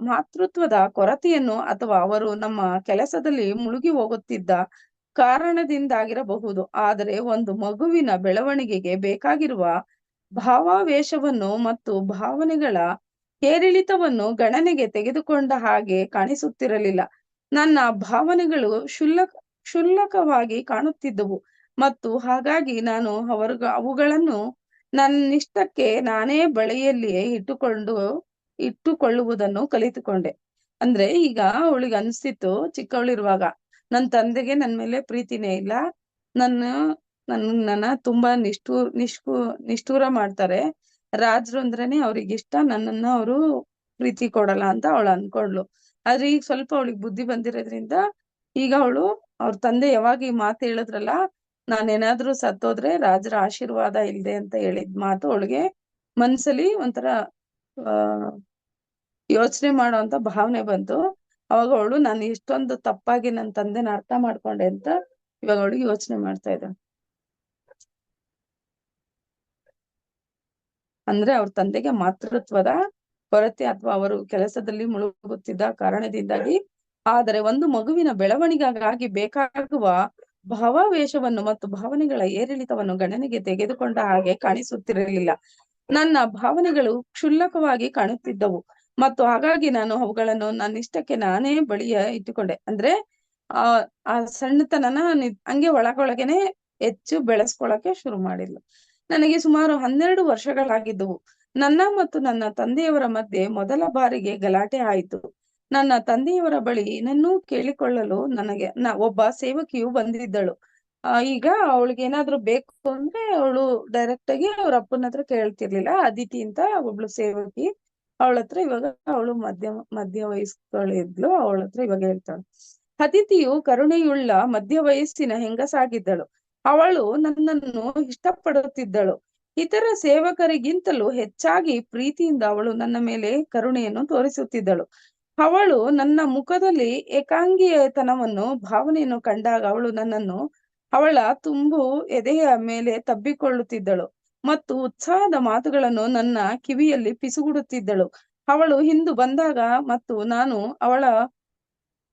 Speaker 1: ಮಾತೃತ್ವದ ಕೊರತೆಯನ್ನು ಅಥವಾ ಅವರು ನಮ್ಮ ಕೆಲಸದಲ್ಲಿ ಮುಳುಗಿ ಹೋಗುತ್ತಿದ್ದ ಕಾರಣದಿಂದಾಗಿರಬಹುದು. ಆದರೆ ಒಂದು ಮಗುವಿನ ಬೆಳವಣಿಗೆಗೆ ಬೇಕಾಗಿರುವ ಭಾವಾವೇಶವನ್ನು ಮತ್ತು ಭಾವನೆಗಳ ಏರಿಳಿತವನ್ನು ಗಣನೆಗೆ ತೆಗೆದುಕೊಂಡ ಹಾಗೆ ಕಾಣಿಸುತ್ತಿರಲಿಲ್ಲ. ನನ್ನ ಭಾವನೆಗಳು ಕ್ಷುಲ್ಲಕವಾಗಿ ಕಾಣುತ್ತಿದ್ದವು ಮತ್ತು ಹಾಗಾಗಿ ನಾನು ಅವುಗಳನ್ನು ನನ್ನಿಷ್ಟಕ್ಕೆ ನಾನೇ ಬಳಿಯಲ್ಲಿಯೇ ಇಟ್ಟುಕೊಳ್ಳುವುದನ್ನು ಕಲಿತುಕೊಂಡೆ. ಅಂದ್ರೆ ಈಗ ಅವಳಿಗೆ ಅನ್ಸ್ತಿತ್ತು ಚಿಕ್ಕವಳಿರುವಾಗ, ನನ್ ತಂದೆಗೆ ನನ್ ಮೇಲೆ ಪ್ರೀತಿನೇ ಇಲ್ಲ, ನನ್ನ ತುಂಬಾ ನಿಷ್ಠೂರ ಮಾಡ್ತಾರೆ, ರಾಜರು ಅಂದ್ರೇನೆ ಅವ್ರಿಗೆ ಇಷ್ಟ, ನನ್ನನ್ನ ಅವರು ಪ್ರೀತಿ ಕೊಡಲ್ಲ ಅಂತ ಅವಳು ಅನ್ಕೊಂಡ್ಲು. ಆದ್ರೆ ಈಗ ಸ್ವಲ್ಪ ಅವಳಿಗೆ ಬುದ್ಧಿ ಬಂದಿರೋದ್ರಿಂದ ಈಗ ಅವಳು ಅವ್ರ ತಂದೆ ಯಾವಾಗ ಈ ಮಾತು ಹೇಳಿದ್ರಲ್ಲ, ನಾನೇನಾದ್ರೂ ಸತ್ತೋದ್ರೆ ರಾಜರ ಆಶೀರ್ವಾದ ಇಲ್ದೆ ಅಂತ ಹೇಳಿದ್ ಮಾತು ಅವಳಿಗೆ ಮನ್ಸಲ್ಲಿ ಒಂಥರ ಯೋಚನೆ ಮಾಡೋಂತ ಭಾವನೆ ಬಂತು. ಅವಾಗ ಅವಳು ನಾನು ಇಷ್ಟೊಂದು ತಪ್ಪಾಗಿ ನನ್ನ ತಂದೆನ ಅರ್ಥ ಮಾಡ್ಕೊಂಡೆ ಅಂತ ಇವಾಗ ಅವಳಿಗೆ ಯೋಚನೆ ಮಾಡ್ತಾ ಇದ್ದಾಳೆ. ಅಂದ್ರೆ ಅವ್ರ ತಂದೆಗೆ ಮಾತೃತ್ವದ ಕೊರತೆ ಅಥವಾ ಅವರು ಕೆಲಸದಲ್ಲಿ ಮುಳುಗುತ್ತಿದ್ದ ಕಾರಣದಿಂದಾಗಿ, ಆದರೆ ಒಂದು ಮಗುವಿನ ಬೆಳವಣಿಗೆಗಾಗಿ ಬೇಕಾಗುವ ಭಾವಾವೇಶವನ್ನು ಮತ್ತು ಭಾವನೆಗಳ ಏರಿಳಿತವನ್ನು ಗಣನೆಗೆ ತೆಗೆದುಕೊಂಡ ಹಾಗೆ ಕಾಣಿಸುತ್ತಿರಲಿಲ್ಲ. ನನ್ನ ಭಾವನೆಗಳು ಕ್ಷುಲ್ಲಕವಾಗಿ ಕಾಣುತ್ತಿದ್ದವು ಮತ್ತು ಹಾಗಾಗಿ ನಾನು ಅವುಗಳನ್ನು ನನ್ನಿಷ್ಟಕ್ಕೆ ನಾನೇ ಬಳಿಯ ಇಟ್ಟುಕೊಂಡೆ. ಅಂದ್ರೆ ಆ ಸಣ್ಣತನನ ಹಂಗೆ ಒಳಗೊಳಗೇನೆ ಹೆಚ್ಚು ಬೆಳೆಸ್ಕೊಳಕ್ಕೆ ಶುರು ಮಾಡಿಲ್ಲ. ನನಗೆ ಸುಮಾರು 12 ವರ್ಷಗಳಾಗಿದ್ದವು. ನನ್ನ ಮತ್ತು ನನ್ನ ತಂದೆಯವರ ಮಧ್ಯೆ ಮೊದಲ ಬಾರಿಗೆ ಗಲಾಟೆ ಆಯಿತು. ನನ್ನ ತಂದೆಯವರ ಬಳಿ ಏನನ್ನೂ ಕೇಳಿಕೊಳ್ಳಲು ಒಬ್ಬ ಸೇವಕಿಯು ಬಂದಿದ್ದಳು. ಈಗ ಅವಳಿಗೆ ಏನಾದ್ರು ಬೇಕು ಅಂದ್ರೆ ಅವಳು ಡೈರೆಕ್ಟ್ ಆಗಿ ಅವ್ರ ಅಪ್ಪನ ಹತ್ರ ಕೇಳ್ತಿರ್ಲಿಲ್ಲ. ಅದಿತಿ ಅಂತ ಒಬ್ಳು ಸೇವಕಿ, ಅವಳ ಹತ್ರ ಇವಾಗ ಅವಳು ಮಧ್ಯ ವಯಸ್ಕಳಿದ್ಲು, ಅವಳ ಹತ್ರ ಇವಾಗ ಹೇಳ್ತಾಳೆ. ಅದಿತಿಯು ಕರುಣೆಯುಳ್ಳ ಮಧ್ಯ ವಯಸ್ಸಿನ ಹೆಂಗಸಾಗಿದ್ದಳು. ಅವಳು ನನ್ನನ್ನು ಇಷ್ಟಪಡುತ್ತಿದ್ದಳು. ಇತರ ಸೇವಕರಿಗಿಂತಲೂ ಹೆಚ್ಚಾಗಿ ಪ್ರೀತಿಯಿಂದ ಅವಳು ನನ್ನ ಮೇಲೆ ಕರುಣೆಯನ್ನು ತೋರಿಸುತ್ತಿದ್ದಳು. ಅವಳು ನನ್ನ ಮುಖದಲ್ಲಿ ಏಕಾಂಗಿತನವನ್ನು ಭಾವನೆಯನ್ನು ಕಂಡಾಗ ಅವಳು ನನ್ನನ್ನು ಅವಳ ತುಂಬು ಎದೆಯ ಮೇಲೆ ತಬ್ಬಿಕೊಳ್ಳುತ್ತಿದ್ದಳು ಮತ್ತು ಉತ್ಸಾಹದ ಮಾತುಗಳನ್ನು ನನ್ನ ಕಿವಿಯಲ್ಲಿ ಪಿಸುಗುಡುತ್ತಿದ್ದಳು. ಅವಳು ಹಿಂದು ಬಂದಾಗ ಮತ್ತು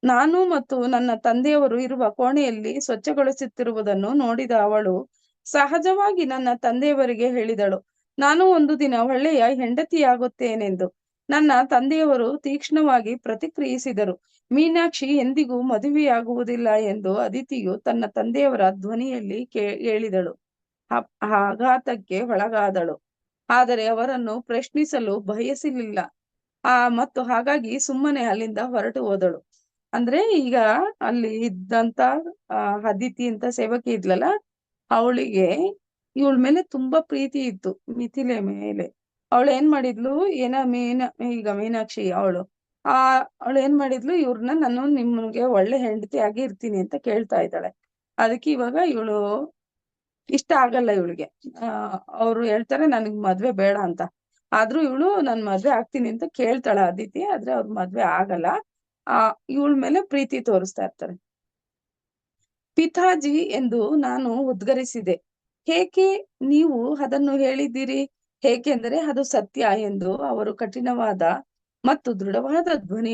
Speaker 1: ನಾನು ಮತ್ತು ನನ್ನ ತಂದೆಯವರು ಇರುವ ಕೋಣೆಯಲ್ಲಿ ಸ್ವಚ್ಛಗೊಳಿಸುತ್ತಿರುವುದನ್ನು ನೋಡಿದ ಅವಳು ಸಹಜವಾಗಿ ನನ್ನ ತಂದೆಯವರಿಗೆ ಹೇಳಿದಳು, ನಾನು ಒಂದು ದಿನ ಒಳ್ಳೆಯ ಹೆಂಡತಿಯಾಗುತ್ತೇನೆಂದು. ನನ್ನ ತಂದೆಯವರು ತೀಕ್ಷ್ಣವಾಗಿ ಪ್ರತಿಕ್ರಿಯಿಸಿದರು. ಮೀನಾಕ್ಷಿ ಎಂದಿಗೂ ಮದುವೆಯಾಗುವುದಿಲ್ಲ ಎಂದು ಅದಿತಿಯು ತನ್ನ ತಂದೆಯವರ ಧ್ವನಿಯಲ್ಲಿ ಹೇಳಿದಳು. ಆಘಾತಕ್ಕೆ ಒಳಗಾದಳು, ಆದರೆ ಅವರನ್ನು ಪ್ರಶ್ನಿಸಲು ಬಯಸಲಿಲ್ಲ ಮತ್ತು ಹಾಗಾಗಿ ಸುಮ್ಮನೆ ಅಲ್ಲಿಂದ ಹೊರಟು ಹೋದಳು. ಅಂದ್ರೆ ಈಗ ಅಲ್ಲಿ ಇದ್ದಂತ ಅದಿತಿ ಅಂತ ಸೇವಕಿ ಇದ್ಲಲ್ಲ, ಅವಳಿಗೆ ಇವಳ ಮೇಲೆ ತುಂಬಾ ಪ್ರೀತಿ ಇತ್ತು, ಮಿಥಿಲೆ ಮೇಲೆ. ಅವಳು ಏನ್ ಮಾಡಿದ್ಲು, ಈಗ ಮೀನಾಕ್ಷಿ ಅವಳು ಏನ್ ಮಾಡಿದ್ಲು, ಇವ್ರನ್ನ ನಾನು ನಿಮ್ಗೆ ಒಳ್ಳೆ ಹೆಂಡತಿಯಾಗಿ ಇರ್ತೀನಿ ಅಂತ ಕೇಳ್ತಾ ಇದ್ದಾಳೆ. ಅದಕ್ಕೆ ಇವಾಗ ಇವಳು ಇಷ್ಟ ಆಗಲ್ಲ ಇವಳಿಗೆ. ಅವ್ರು ಹೇಳ್ತಾರೆ ನನಗ್ ಮದ್ವೆ ಬೇಡ ಅಂತ. ಆದ್ರೂ ಇವಳು ನನ್ ಮದ್ವೆ ಆಗ್ತೀನಿ ಅಂತ ಕೇಳ್ತಾಳ ಅದಿತಿ. ಆದ್ರೆ ಅವ್ರ ಮದ್ವೆ ಆಗಲ್ಲ. ಇವಳ ಮೇಲೆ ಪ್ರೀತಿ ತೋರಿಸ್ತಾ ಇರ್ತಾರೆ. ಪಿತಾಜಿ ಎಂದು ನಾನು ಉದ್ಗರಿಸಿದೆ. ಹೇಗೆ ನೀವು ಅದನ್ನು ಹೇಳಿದ್ದೀರಿ? ಏಕೆಂದರೆ ಅದು ಸತ್ಯ ಎಂದು ಅವರು ಕಠಿಣವಾದ ಮತ್ತು ದೃಢವಾದ ಧ್ವನಿ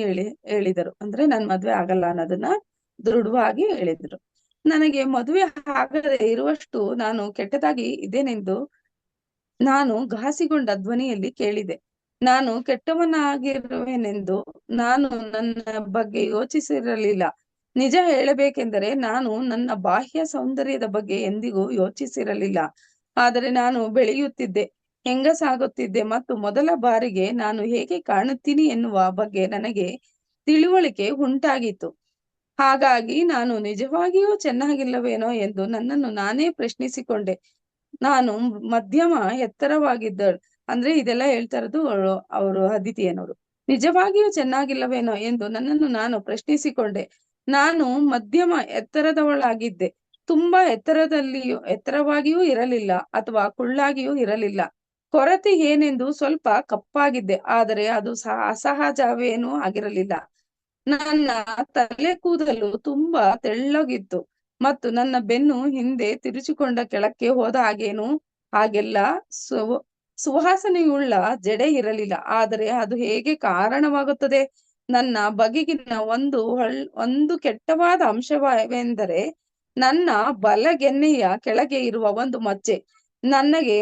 Speaker 1: ಹೇಳಿದರು. ಅಂದ್ರೆ ನನ್ ಮದ್ವೆ ಆಗಲ್ಲ ಅನ್ನೋದನ್ನ ದೃಢವಾಗಿ ಹೇಳಿದ್ರು. ನನಗೆ ಮದುವೆ ಆಗದೆ ಇರುವಷ್ಟು ನಾನು ಕೆಟ್ಟದಾಗಿ ಇದೇನೆಂದು ನಾನು ಘಾಸಿಗೊಂಡ ಧ್ವನಿಯಲ್ಲಿ ಕೇಳಿದೆ. ನಾನು ಕೆಟ್ಟವನಾಗಿರುವೆನೆಂದು ನಾನು ನನ್ನ ಬಗ್ಗೆ ಯೋಚಿಸಿರಲಿಲ್ಲ. ನಿಜ ಹೇಳಬೇಕೆಂದರೆ ನಾನು ನನ್ನ ಬಾಹ್ಯ ಸೌಂದರ್ಯದ ಬಗ್ಗೆ ಎಂದಿಗೂ ಯೋಚಿಸಿರಲಿಲ್ಲ. ಆದರೆ ನಾನು ಬೆಳೆಯುತ್ತಿದ್ದೆ, ಹೆಂಗಸಾಗುತ್ತಿದ್ದೆ ಮತ್ತು ಮೊದಲ ಬಾರಿಗೆ ನಾನು ಹೇಗೆ ಕಾಣುತ್ತೀನಿ ಎನ್ನುವ ಬಗ್ಗೆ ನನಗೆ ತಿಳುವಳಿಕೆ ಉಂಟಾಗಿತ್ತು. ಹಾಗಾಗಿ ನಾನು ನಿಜವಾಗಿಯೂ ಚೆನ್ನಾಗಿಲ್ಲವೇನೋ ಎಂದು ನನ್ನನ್ನು ನಾನೇ ಪ್ರಶ್ನಿಸಿಕೊಂಡೆ. ನಾನು ಮಧ್ಯಮ ಎತ್ತರವಾಗಿದ್ದಳು. ಅಂದ್ರೆ ಇದೆಲ್ಲ ಹೇಳ್ತಾ ಇರೋದು ಅವರು ಅದಿತಿ ಅನ್ನೋರು. ನಿಜವಾಗಿಯೂ ಚೆನ್ನಾಗಿಲ್ಲವೇನೋ ಎಂದು ನನ್ನನ್ನು ನಾನು ಪ್ರಶ್ನಿಸಿಕೊಂಡೆ. ನಾನು ಮಧ್ಯಮ ಎತ್ತರದವಳಾಗಿದ್ದೆ. ತುಂಬಾ ಎತ್ತರವಾಗಿಯೂ ಇರಲಿಲ್ಲ ಅಥವಾ ಕುಳ್ಳಾಗಿಯೂ ಇರಲಿಲ್ಲ. ಕೊರತೆ ಏನೆಂದು ಸ್ವಲ್ಪ ಕಪ್ಪಾಗಿದ್ದೆ, ಆದರೆ ಅದು ಅಸಹಜವೇನೂ ಆಗಿರಲಿಲ್ಲ. ನನ್ನ ತಲೆ ಕೂದಲು ತುಂಬಾ ತೆಳ್ಳಗಿತ್ತು ಮತ್ತು ನನ್ನ ಬೆನ್ನು ಹಿಂದೆ ತಿರುಚಿಕೊಂಡ ಕೆಳಕ್ಕೆ ಹೋದ ಹಾಗೆಲ್ಲ ಸುವಾಸನೆಯುಳ್ಳ ಜಡೆ ಇರಲಿಲ್ಲ. ಆದರೆ ಅದು ಹೇಗೆ ಕಾರಣವಾಗುತ್ತದೆ? ನನ್ನ ಬಗೆಗಿನ ಒಂದು ಕೆಟ್ಟವಾದ ಅಂಶವೆಂದರೆ ನನ್ನ ಬಲಗೆನ್ನೆಯ ಕೆಳಗೆ ಇರುವ ಒಂದು ಮಚ್ಚೆ. ನನಗೆ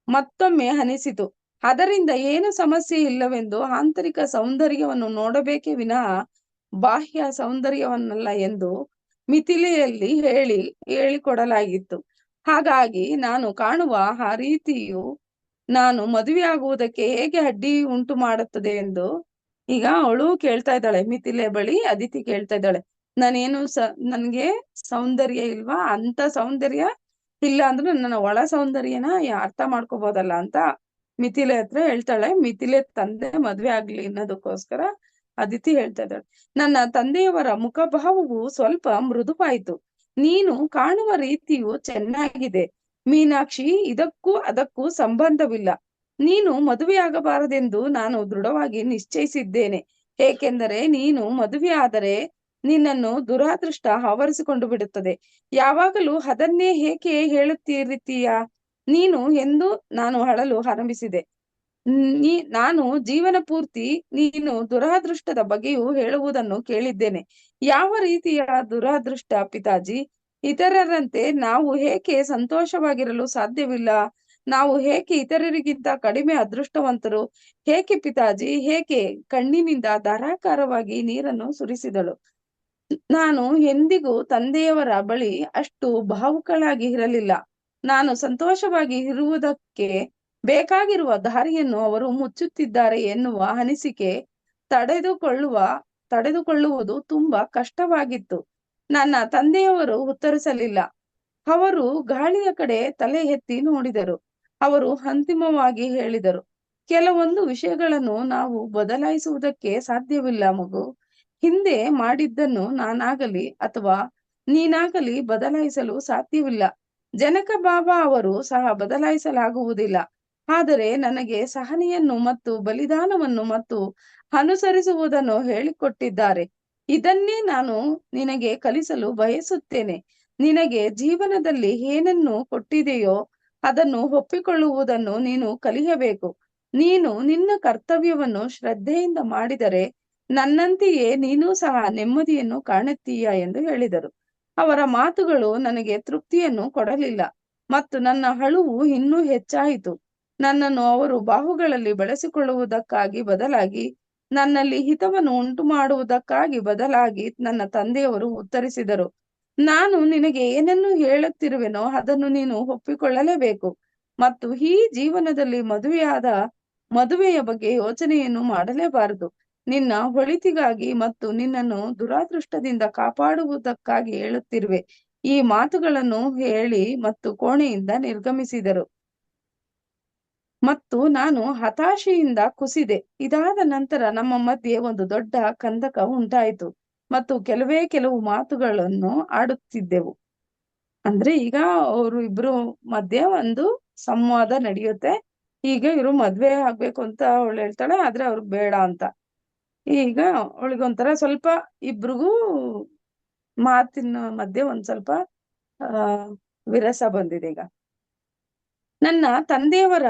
Speaker 1: ಮತ್ತೊಮ್ಮೆ ಅನಿಸಿತು, ಅದರಿಂದ ಏನು ಸಮಸ್ಯೆ ಇಲ್ಲವೆಂದು. ಆಂತರಿಕ ಸೌಂದರ್ಯವನ್ನು ನೋಡಬೇಕೇ ವಿನಃ ಬಾಹ್ಯ ಸೌಂದರ್ಯವನ್ನಲ್ಲ ಎಂದು ಮಿಥಿಲೆಯಲ್ಲಿ ಹೇಳಿಕೊಡಲಾಗಿತ್ತು. ಹಾಗಾಗಿ ನಾನು ಕಾಣುವ ಆ ರೀತಿಯು ನಾನು ಮದುವೆಯಾಗುವುದಕ್ಕೆ ಹೇಗೆ ಅಡ್ಡಿ ಉಂಟು ಮಾಡುತ್ತದೆ ಎಂದು ಈಗ ಅವಳು ಕೇಳ್ತಾ ಇದ್ದಾಳೆ. ಮಿಥಿಲೆ ಬಳಿ ಅದಿತಿ ಕೇಳ್ತಾ ಇದ್ದಾಳೆ, ನಾನೇನು ನನ್ಗೆ ಸೌಂದರ್ಯ ಇಲ್ವಾ? ಅಂತ ಸೌಂದರ್ಯ ಇಲ್ಲ ಅಂದ್ರೆ ನನ್ನ ಒಳ ಸೌಂದರ್ಯನ ಅರ್ಥ ಮಾಡ್ಕೋಬಹುದಲ್ಲ ಅಂತ ಮಿಥಿಲೆ ಹತ್ರ ಹೇಳ್ತಾಳೆ. ಮಿಥಿಲೆ ತಂದೆ ಮದ್ವೆ ಆಗ್ಲಿ ಅನ್ನೋದಕ್ಕೋಸ್ಕರ ಅದಿತಿ ಹೇಳ್ತಾ ಇದ್ದಾಳೆ. ನನ್ನ ತಂದೆಯವರ ಮುಖಭಾವವು ಸ್ವಲ್ಪ ಮೃದುವಾಯಿತು. ನೀನು ಕಾಣುವ ರೀತಿಯು ಚೆನ್ನಾಗಿದೆ ಮೀನಾಕ್ಷಿ, ಇದಕ್ಕೂ ಅದಕ್ಕೂ ಸಂಬಂಧವಿಲ್ಲ. ನೀನು ಮದುವೆಯಾಗಬಾರದೆಂದು ನಾನು ದೃಢವಾಗಿ ನಿಶ್ಚಯಿಸಿದ್ದೇನೆ. ಏಕೆಂದರೆ ನೀನು ಮದುವೆಯಾದರೆ ನಿನ್ನನ್ನು ದುರಾದೃಷ್ಟ ಆವರಿಸಿಕೊಂಡು ಬಿಡುತ್ತದೆ. ಯಾವಾಗಲೂ ಅದನ್ನೇ ಏಕೆ ಹೇಳುತ್ತಿರುತ್ತೀಯಾ ನೀನು ಎಂದು ನಾನು ಅಳಲು ಆರಂಭಿಸಿದೆ. ನಾನು ಜೀವನ ಪೂರ್ತಿ ನೀನು ದುರಾದೃಷ್ಟದ ಬಗ್ಗೆಯೂ ಹೇಳುವುದನ್ನು ಕೇಳಿದ್ದೇನೆ. ಯಾವ ರೀತಿಯ ದುರಾದೃಷ್ಟ ಪಿತಾಜಿ? ಇತರರಂತೆ ನಾವು ಏಕೆ ಸಂತೋಷವಾಗಿರಲು ಸಾಧ್ಯವಿಲ್ಲ? ನಾವು ಏಕೆ ಇತರರಿಗಿಂತ ಕಡಿಮೆ ಅದೃಷ್ಟವಂತರು? ಏಕೆ ಪಿತಾಜಿ? ಏಕೆ? ಕಣ್ಣಿನಿಂದ ಧಾರಾಕಾರವಾಗಿ ನೀರನ್ನು ಸುರಿಸಿದಳು. ನಾನು ಎಂದಿಗೂ ತಂದೆಯವರ ಬಳಿ ಅಷ್ಟು ಭಾವುಕಳಾಗಿ ಇರಲಿಲ್ಲ. ನಾನು ಸಂತೋಷವಾಗಿ ಇರುವುದಕ್ಕೆ ಬೇಕಾಗಿರುವ ದಾರಿಯನ್ನು ಅವರು ಮುಚ್ಚುತ್ತಿದ್ದಾರೆ ಎನ್ನುವ ಅನಿಸಿಕೆ ತಡೆದುಕೊಳ್ಳುವುದು ತುಂಬಾ ಕಷ್ಟವಾಗಿತ್ತು. ನನ್ನ ತಂದೆಯವರು ಉತ್ತರಿಸಲಿಲ್ಲ. ಅವರು ಗಾಳಿಯ ಕಡೆ ತಲೆ ಎತ್ತಿ ನೋಡಿದರು. ಅವರು ಅಂತಿಮವಾಗಿ ಹೇಳಿದರು, ಕೆಲವೊಂದು ವಿಷಯಗಳನ್ನು ನಾವು ಬದಲಾಯಿಸುವುದಕ್ಕೆ ಸಾಧ್ಯವಿಲ್ಲ ಮಗು. ಹಿಂದೆ ಮಾಡಿದ್ದನ್ನು ನಾನಾಗಲಿ ಅಥವಾ ನೀನಾಗಲಿ ಬದಲಾಯಿಸಲು ಸಾಧ್ಯವಿಲ್ಲ. ಜನಕ ಬಾಬಾ ಅವರು ಸಹ ಬದಲಾಯಿಸಲಾಗುವುದಿಲ್ಲ. ಆದರೆ ನನಗೆ ಸಹನೆಯನ್ನು ಮತ್ತು ಬಲಿದಾನವನ್ನು ಮತ್ತು ಅನುಸರಿಸುವುದನ್ನು ಹೇಳಿಕೊಟ್ಟಿದ್ದಾರೆ. ಇದನ್ನೇ ನಾನು ನಿನಗೆ ಕಲಿಸಲು ಬಯಸುತ್ತೇನೆ. ನಿನಗೆ ಜೀವನದಲ್ಲಿ ಏನನ್ನು ಕೊಟ್ಟಿದೆಯೋ ಅದನ್ನು ಒಪ್ಪಿಕೊಳ್ಳುವುದನ್ನು ನೀನು ಕಲಿಯಬೇಕು. ನೀನು ನಿನ್ನ ಕರ್ತವ್ಯವನ್ನು ಶ್ರದ್ಧೆಯಿಂದ ಮಾಡಿದರೆ ನನ್ನಂತೆಯೇ ನೀನೂ ಸಹ ನೆಮ್ಮದಿಯನ್ನು ಕಾಣುತ್ತೀಯ ಎಂದು ಹೇಳಿದರು. ಅವರ ಮಾತುಗಳು ನನಗೆ ತೃಪ್ತಿಯನ್ನು ಕೊಡಲಿಲ್ಲ ಮತ್ತು ನನ್ನ ಅಳುವು ಇನ್ನೂ ಹೆಚ್ಚಾಯಿತು. ನನ್ನನ್ನು ಅವರು ಬಾಹುಗಳಲ್ಲಿ ಬಳಸಿಕೊಳ್ಳುವುದಕ್ಕಾಗಿ ಬದಲಾಗಿ ನನ್ನಲ್ಲಿ ಹಿತವನ್ನು ಉಂಟು ಮಾಡುವುದಕ್ಕಾಗಿ ಬದಲಾಗಿ ನನ್ನ ತಂದೆಯವರು ಉತ್ತರಿಸಿದರು, ನಾನು ನಿನಗೆ ಏನನ್ನು ಹೇಳುತ್ತಿರುವೆನೋ ಅದನ್ನು ನೀನು ಒಪ್ಪಿಕೊಳ್ಳಲೇಬೇಕು ಮತ್ತು ಈ ಜೀವನದಲ್ಲಿ ಮದುವೆಯ ಬಗ್ಗೆ ಯೋಚನೆಯನ್ನು ಮಾಡಲೇಬಾರದು. ನಿನ್ನ ಒಳಿತಿಗಾಗಿ ಮತ್ತು ನಿನ್ನನ್ನು ದುರಾದೃಷ್ಟದಿಂದ ಕಾಪಾಡುವುದಕ್ಕಾಗಿ ಹೇಳುತ್ತಿರುವೆ. ಈ ಮಾತುಗಳನ್ನು ಹೇಳಿ ಮತ್ತು ಕೋಣೆಯಿಂದ ನಿರ್ಗಮಿಸಿದರು ಮತ್ತು ನಾನು ಹತಾಶೆಯಿಂದ ಕುಸಿದೆ. ಇದಾದ ನಂತರ ನಮ್ಮ ಮಧ್ಯೆ ಒಂದು ದೊಡ್ಡ ಕಂದಕ ಉಂಟಾಯಿತು ಮತ್ತು ಕೆಲವು ಮಾತುಗಳನ್ನು ಆಡುತ್ತಿದ್ದೆವು. ಅಂದ್ರೆ ಈಗ ಅವರು ಇಬ್ರು ಮಧ್ಯೆ ಒಂದು ಸಂವಾದ ನಡೆಯುತ್ತೆ. ಈಗ ಇವರು ಮದ್ವೆ ಆಗ್ಬೇಕು ಅಂತ ಅವಳು ಹೇಳ್ತಾಳೆ, ಆದ್ರೆ ಅವ್ರಿಗೆ ಬೇಡ ಅಂತ. ಈಗ ಅವಳಿಗೊಂಥರ ಸ್ವಲ್ಪ ಇಬ್ರಿಗೂ ಮಾತಿನ ಮಧ್ಯೆ ಒಂದ್ ಸ್ವಲ್ಪ ವಿರಸ ಬಂದಿದೆ ಈಗ. ನನ್ನ ತಂದೆಯವರ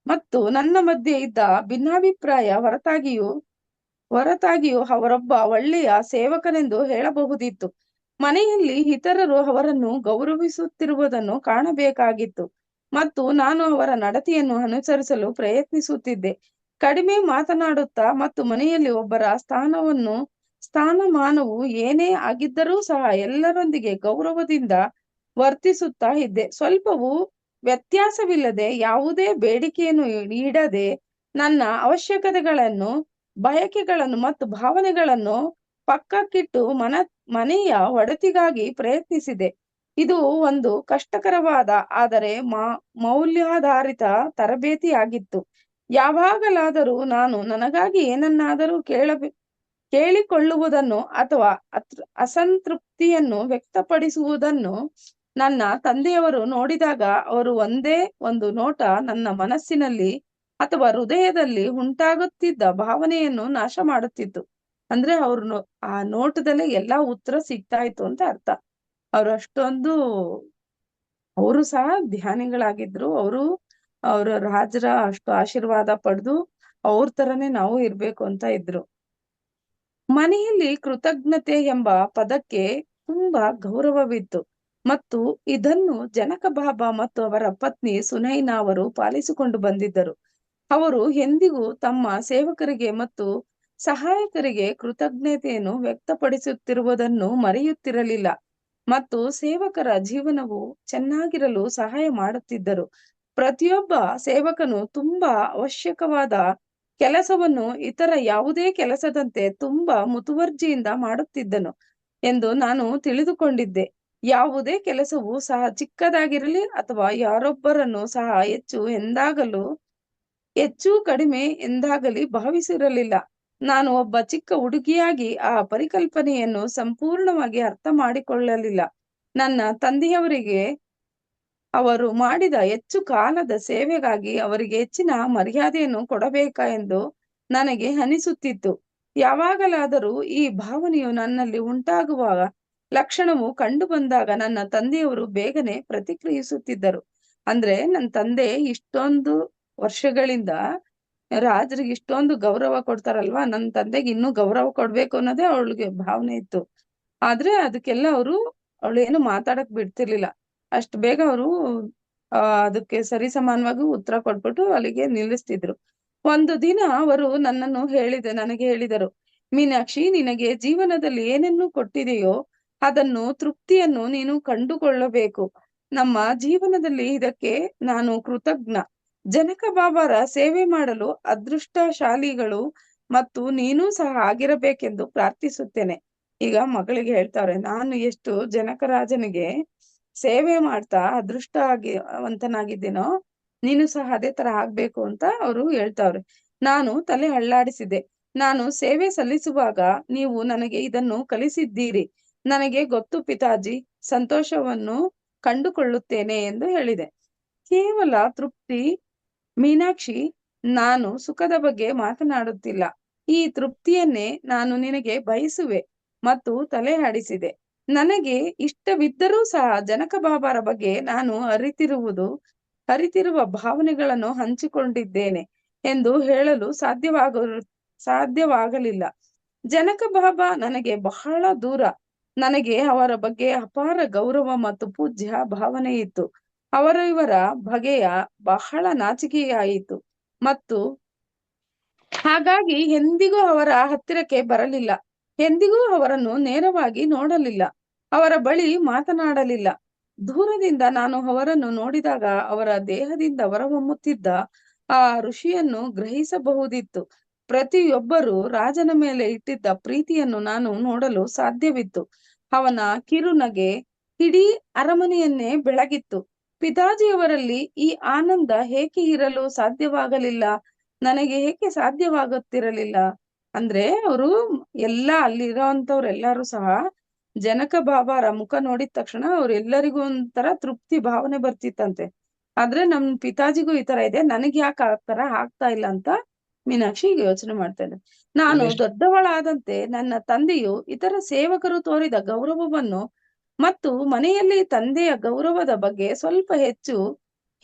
Speaker 1: ಮತ್ತು ನನ್ನ ಮಧ್ಯೆ ಇದ್ದ ಭಿನ್ನಾಭಿಪ್ರಾಯ ಹೊರತಾಗಿಯೂ ಅವರೊಬ್ಬ ಒಳ್ಳೆಯ ಸೇವಕನೆಂದು ಹೇಳಬಹುದಿತ್ತು. ಮನೆಯಲ್ಲಿ ಇತರರು ಅವರನ್ನು ಗೌರವಿಸುತ್ತಿರುವುದನ್ನು ಕಾಣಬೇಕಾಗಿತ್ತು ಮತ್ತು ನಾನು ಅವರ ನಡತೆಯನ್ನು ಅನುಸರಿಸಲು ಪ್ರಯತ್ನಿಸುತ್ತಿದ್ದೆ. ಕಡಿಮೆ ಮಾತನಾಡುತ್ತಾ ಮತ್ತು ಮನೆಯಲ್ಲಿ ಒಬ್ಬರ ಸ್ಥಾನಮಾನವು ಏನೇ ಆಗಿದ್ದರೂ ಸಹ ಎಲ್ಲರೊಂದಿಗೆ ಗೌರವದಿಂದ ವರ್ತಿಸುತ್ತಾ ಇದ್ದೆ. ಸ್ವಲ್ಪವೂ ವ್ಯತ್ಯಾಸವಿಲ್ಲದೆ, ಯಾವುದೇ ಬೇಡಿಕೆಯನ್ನು ನೀಡದೆ, ನನ್ನ ಅವಶ್ಯಕತೆಗಳನ್ನು, ಬಯಕೆಗಳನ್ನು ಮತ್ತು ಭಾವನೆಗಳನ್ನು ಪಕ್ಕಕ್ಕಿಟ್ಟು ಮನೆಯ ಒಡತಿಗಾಗಿ ಪ್ರಯತ್ನಿಸಿದೆ. ಇದು ಒಂದು ಕಷ್ಟಕರವಾದ ಆದರೆ ಮೌಲ್ಯಾಧಾರಿತ ತರಬೇತಿಯಾಗಿತ್ತು. ಯಾವಾಗಲಾದರೂ ನಾನು ನನಗಾಗಿ ಏನನ್ನಾದರೂ ಕೇಳಿಕೊಳ್ಳುವುದನ್ನು ಅಥವಾ ಅಸಂತೃಪ್ತಿಯನ್ನು ವ್ಯಕ್ತಪಡಿಸುವುದನ್ನು ನನ್ನ ತಂದೆಯವರು ನೋಡಿದಾಗ, ಅವರು ಒಂದೇ ಒಂದು ನೋಟ ನನ್ನ ಮನಸ್ಸಿನಲ್ಲಿ ಅಥವಾ ಹೃದಯದಲ್ಲಿ ಉಂಟಾಗುತ್ತಿದ್ದ ಭಾವನೆಯನ್ನು ನಾಶ ಮಾಡುತ್ತಿತ್ತು. ಅಂದ್ರೆ ಆ ನೋಟದಲ್ಲೇ ಎಲ್ಲಾ ಉತ್ತರ ಸಿಗ್ತಾ ಇತ್ತು ಅಂತ ಅರ್ಥ. ಅವ್ರು ಅಷ್ಟೊಂದು ಅವರು ಸಹ ಧ್ಯಾನಿಗಳಾಗಿದ್ರು. ಅವರ ರಾಜರ ಅಷ್ಟು ಆಶೀರ್ವಾದ ಪಡೆದು ಅವ್ರ ತರನೇ ನಾವು ಇರ್ಬೇಕು ಅಂತ ಇದ್ರು. ಮನೆಯಲ್ಲಿ ಕೃತಜ್ಞತೆ ಎಂಬ ಪದಕ್ಕೆ ತುಂಬಾ ಗೌರವವಿತ್ತು ಮತ್ತು ಇದನ್ನು ಜನಕ ಬಾಬಾ ಮತ್ತು ಅವರ ಪತ್ನಿ ಸುನೈನಾ ಅವರು ಪಾಲಿಸಿಕೊಂಡು ಬಂದಿದ್ದರು. ಅವರು ಎಂದಿಗೂ ತಮ್ಮ ಸೇವಕರಿಗೆ ಮತ್ತು ಸಹಾಯಕರಿಗೆ ಕೃತಜ್ಞತೆಯನ್ನು ವ್ಯಕ್ತಪಡಿಸುತ್ತಿರುವುದನ್ನು ಮರೆಯುತ್ತಿರಲಿಲ್ಲ ಮತ್ತು ಸೇವಕರ ಜೀವನವು ಚೆನ್ನಾಗಿರಲು ಸಹಾಯ ಮಾಡುತ್ತಿದ್ದರು. ಪ್ರತಿಯೊಬ್ಬ ಸೇವಕನು ತುಂಬಾ ಅವಶ್ಯಕವಾದ ಕೆಲಸವನ್ನು ಇತರ ಯಾವುದೇ ಕೆಲಸದಂತೆ ತುಂಬಾ ಮುತುವರ್ಜಿಯಿಂದ ಮಾಡುತ್ತಿದ್ದನು ಎಂದು ನಾನು ತಿಳಿದುಕೊಂಡಿದ್ದೆ. ಯಾವುದೇ ಕೆಲಸವು ಸಹ ಚಿಕ್ಕದಾಗಿರಲಿ ಅಥವಾ ಯಾರೊಬ್ಬರನ್ನು ಸಹ ಹೆಚ್ಚು ಕಡಿಮೆ ಎಂದಾಗಲಿ ಭಾವಿಸಿರಲಿಲ್ಲ. ನಾನು ಒಬ್ಬ ಚಿಕ್ಕ ಹುಡುಗಿಯಾಗಿ ಆ ಪರಿಕಲ್ಪನೆಯನ್ನು ಸಂಪೂರ್ಣವಾಗಿ ಅರ್ಥ ಮಾಡಿಕೊಳ್ಳಲಿಲ್ಲ. ನನ್ನ ತಂದೆಯವರಿಗೆ ಅವರು ಮಾಡಿದ ಹೆಚ್ಚು ಕಾಲದ ಸೇವೆಗಾಗಿ ಅವರಿಗೆ ಹೆಚ್ಚಿನ ಮರ್ಯಾದೆಯನ್ನು ಕೊಡಬೇಕಾ ಎಂದು ನನಗೆ ಅನಿಸುತ್ತಿತ್ತು. ಯಾವಾಗಲಾದರೂ ಈ ಭಾವನೆಯು ನನ್ನಲ್ಲಿ ಉಂಟಾಗುವ ಲಕ್ಷಣವು ಕಂಡು ಬಂದಾಗ ನನ್ನ ತಂದೆಯವರು ಬೇಗನೆ ಪ್ರತಿಕ್ರಿಯಿಸುತ್ತಿದ್ದರು. ಅಂದ್ರೆ ನನ್ನ ತಂದೆ ಇಷ್ಟೊಂದು ವರ್ಷಗಳಿಂದ ರಾಜರಿಗೆ ಇಷ್ಟೊಂದು ಗೌರವ ಕೊಡ್ತಾರಲ್ವಾ, ನನ್ನ ತಂದೆಗೆ ಇನ್ನೂ ಗೌರವ ಕೊಡ್ಬೇಕು ಅನ್ನೋದೇ ಅವಳಿಗೆ ಭಾವನೆ ಇತ್ತು. ಆದ್ರೆ ಅದಕ್ಕೆಲ್ಲ ಅವಳೇನು ಮಾತಾಡಕ್ ಬಿಡ್ತಿರ್ಲಿಲ್ಲ. ಅಷ್ಟು ಬೇಗ ಅವರು ಅದಕ್ಕೆ ಸರಿಸಮಾನವಾಗಿ ಉತ್ತರ ಕೊಟ್ಬಿಟ್ಟು ಅಲ್ಲಿಗೆ ನಿಲ್ಲಿಸ್ತಿದ್ರು. ಒಂದು ದಿನ ಅವರು ನನಗೆ ಹೇಳಿದರು, ಮೀನಾಕ್ಷಿ, ನಿನಗೆ ಜೀವನದಲ್ಲಿ ಏನನ್ನು ಕೊಟ್ಟಿದೆಯೋ ಅದನ್ನು ತೃಪ್ತಿಯನ್ನು ನೀನು ಕಂಡುಕೊಳ್ಳಬೇಕು. ನಮ್ಮ ಜೀವನದಲ್ಲಿ ಇದಕ್ಕೆ ನಾನು ಕೃತಜ್ಞ. ಜನಕ ಬಾಬಾರ ಸೇವೆ ಮಾಡಲು ಅದೃಷ್ಟಶಾಲಿಗಳು ಮತ್ತು ನೀನೂ ಸಹ ಆಗಿರಬೇಕೆಂದು ಪ್ರಾರ್ಥಿಸುತ್ತೇನೆ. ಈಗ ಮಗಳಿಗೆ ಹೇಳ್ತಾವ್ರೆ, ನಾನು ಎಷ್ಟು ಜನಕರಾಜನಿಗೆ ಸೇವೆ ಮಾಡ್ತಾ ಅದೃಷ್ಟವಂತನಾಗಿದ್ದೇನೋ, ನೀನು ಸಹ ಅದೇ ತರ ಆಗ್ಬೇಕು ಅಂತ ಅವರು ಹೇಳ್ತಾವ್ರೆ. ನಾನು ತಲೆ ಅಳ್ಳಾಡಿಸಿದೆ. ನಾನು ಸೇವೆ ಸಲ್ಲಿಸುವಾಗ ನೀವು ನನಗೆ ಇದನ್ನು ಕಲಿಸಿದ್ದೀರಿ. ನನಗೆ ಗೊತ್ತು ಪಿತಾಜಿ, ಸಂತೋಷವನ್ನು ಕಂಡುಕೊಳ್ಳುತ್ತೇನೆ ಎಂದು ಹೇಳಿದೆ. ಕೇವಲ ತೃಪ್ತಿ ಮೀನಾಕ್ಷಿ, ನಾನು ಸುಖದ ಬಗ್ಗೆ ಮಾತನಾಡುತ್ತಿಲ್ಲ. ಈ ತೃಪ್ತಿಯನ್ನೇ ನಾನು ನಿನಗೆ ಬಯಸುವೆ ಮತ್ತು ತಲೆ ಆಡಿಸಿದೆ. ನನಗೆ ಇಷ್ಟವಿದ್ದರೂ ಸಹ ಜನಕ ಬಾಬಾರ ಬಗ್ಗೆ ನಾನು ಅರಿತಿರುವ ಭಾವನೆಗಳನ್ನು ಹಂಚಿಕೊಂಡಿದ್ದೇನೆ ಎಂದು ಹೇಳಲು ಸಾಧ್ಯವಾಗಲಿಲ್ಲ. ಜನಕ ಬಾಬಾ ನನಗೆ ಬಹಳ ದೂರ. ನನಗೆ ಅವರ ಬಗ್ಗೆ ಅಪಾರ ಗೌರವ ಮತ್ತು ಪೂಜ್ಯ ಭಾವನೆ ಇತ್ತು. ಇವರ ಬಗೆಯ ಬಹಳ ನಾಚಿಕೆಯಾಯಿತು ಮತ್ತು ಹಾಗಾಗಿ ಎಂದಿಗೂ ಅವರ ಹತ್ತಿರಕ್ಕೆ ಬರಲಿಲ್ಲ. ಎಂದಿಗೂ ಅವರನ್ನು ನೇರವಾಗಿ ನೋಡಲಿಲ್ಲ. ಅವರ ಬಳಿ ಮಾತನಾಡಲಿಲ್ಲ. ದೂರದಿಂದ ನಾನು ಅವರನ್ನು ನೋಡಿದಾಗ ಅವರ ದೇಹದಿಂದ ಹೊರಹೊಮ್ಮುತ್ತಿದ್ದ ಆ ಋಷಿಯನ್ನು ಗ್ರಹಿಸಬಹುದಿತ್ತು. ಪ್ರತಿಯೊಬ್ಬರು ರಾಜನ ಮೇಲೆ ಇಟ್ಟಿದ್ದ ಪ್ರೀತಿಯನ್ನು ನಾನು ನೋಡಲು ಸಾಧ್ಯವಿತ್ತು. ಅವನ ಕಿರುನಗೆ ಇಡೀ ಅರಮನೆಯನ್ನೇ ಬೆಳಗಿತ್ತು. ಪಿತಾಜಿಯವರಲ್ಲಿ ಈ ಆನಂದ ಏಕೆ ಇರಲು ಸಾಧ್ಯವಾಗಲಿಲ್ಲ? ನನಗೆ ಏಕೆ ಸಾಧ್ಯವಾಗುತ್ತಿರಲಿಲ್ಲ? ಅಂದ್ರೆ ಅವರು ಅಲ್ಲಿರೋಂಥವ್ರೆಲ್ಲರೂ ಸಹ ಜನಕ ಬಾಬಾರ ಮುಖ ನೋಡಿದ ತಕ್ಷಣ ಅವ್ರೆಲ್ಲರಿಗೂ ಒಂಥರ ತೃಪ್ತಿ ಭಾವನೆ ಬರ್ತಿತ್ತಂತೆ. ಆದ್ರೆ ನಮ್ ಪಿತಾಜಿಗೂ ಈ ತರ ಇದೆ, ನನಗೆ ಯಾಕೆ ಆ ತರ ಆಗ್ತಾ ಇಲ್ಲ ಅಂತ ಮೀನಾಕ್ಷಿ ಈಗ ಯೋಚನೆ ಮಾಡ್ತಾ ಇದ್ದೆ. ನಾನು ದೊಡ್ಡವಳಾದಂತೆ ನನ್ನ ತಂದೆಯು ಇತರ ಸೇವಕರು ತೋರಿದ ಗೌರವವನ್ನು ಮತ್ತು ಮನೆಯಲ್ಲಿ ತಂದೆಯ ಗೌರವದ ಬಗ್ಗೆ ಸ್ವಲ್ಪ ಹೆಚ್ಚು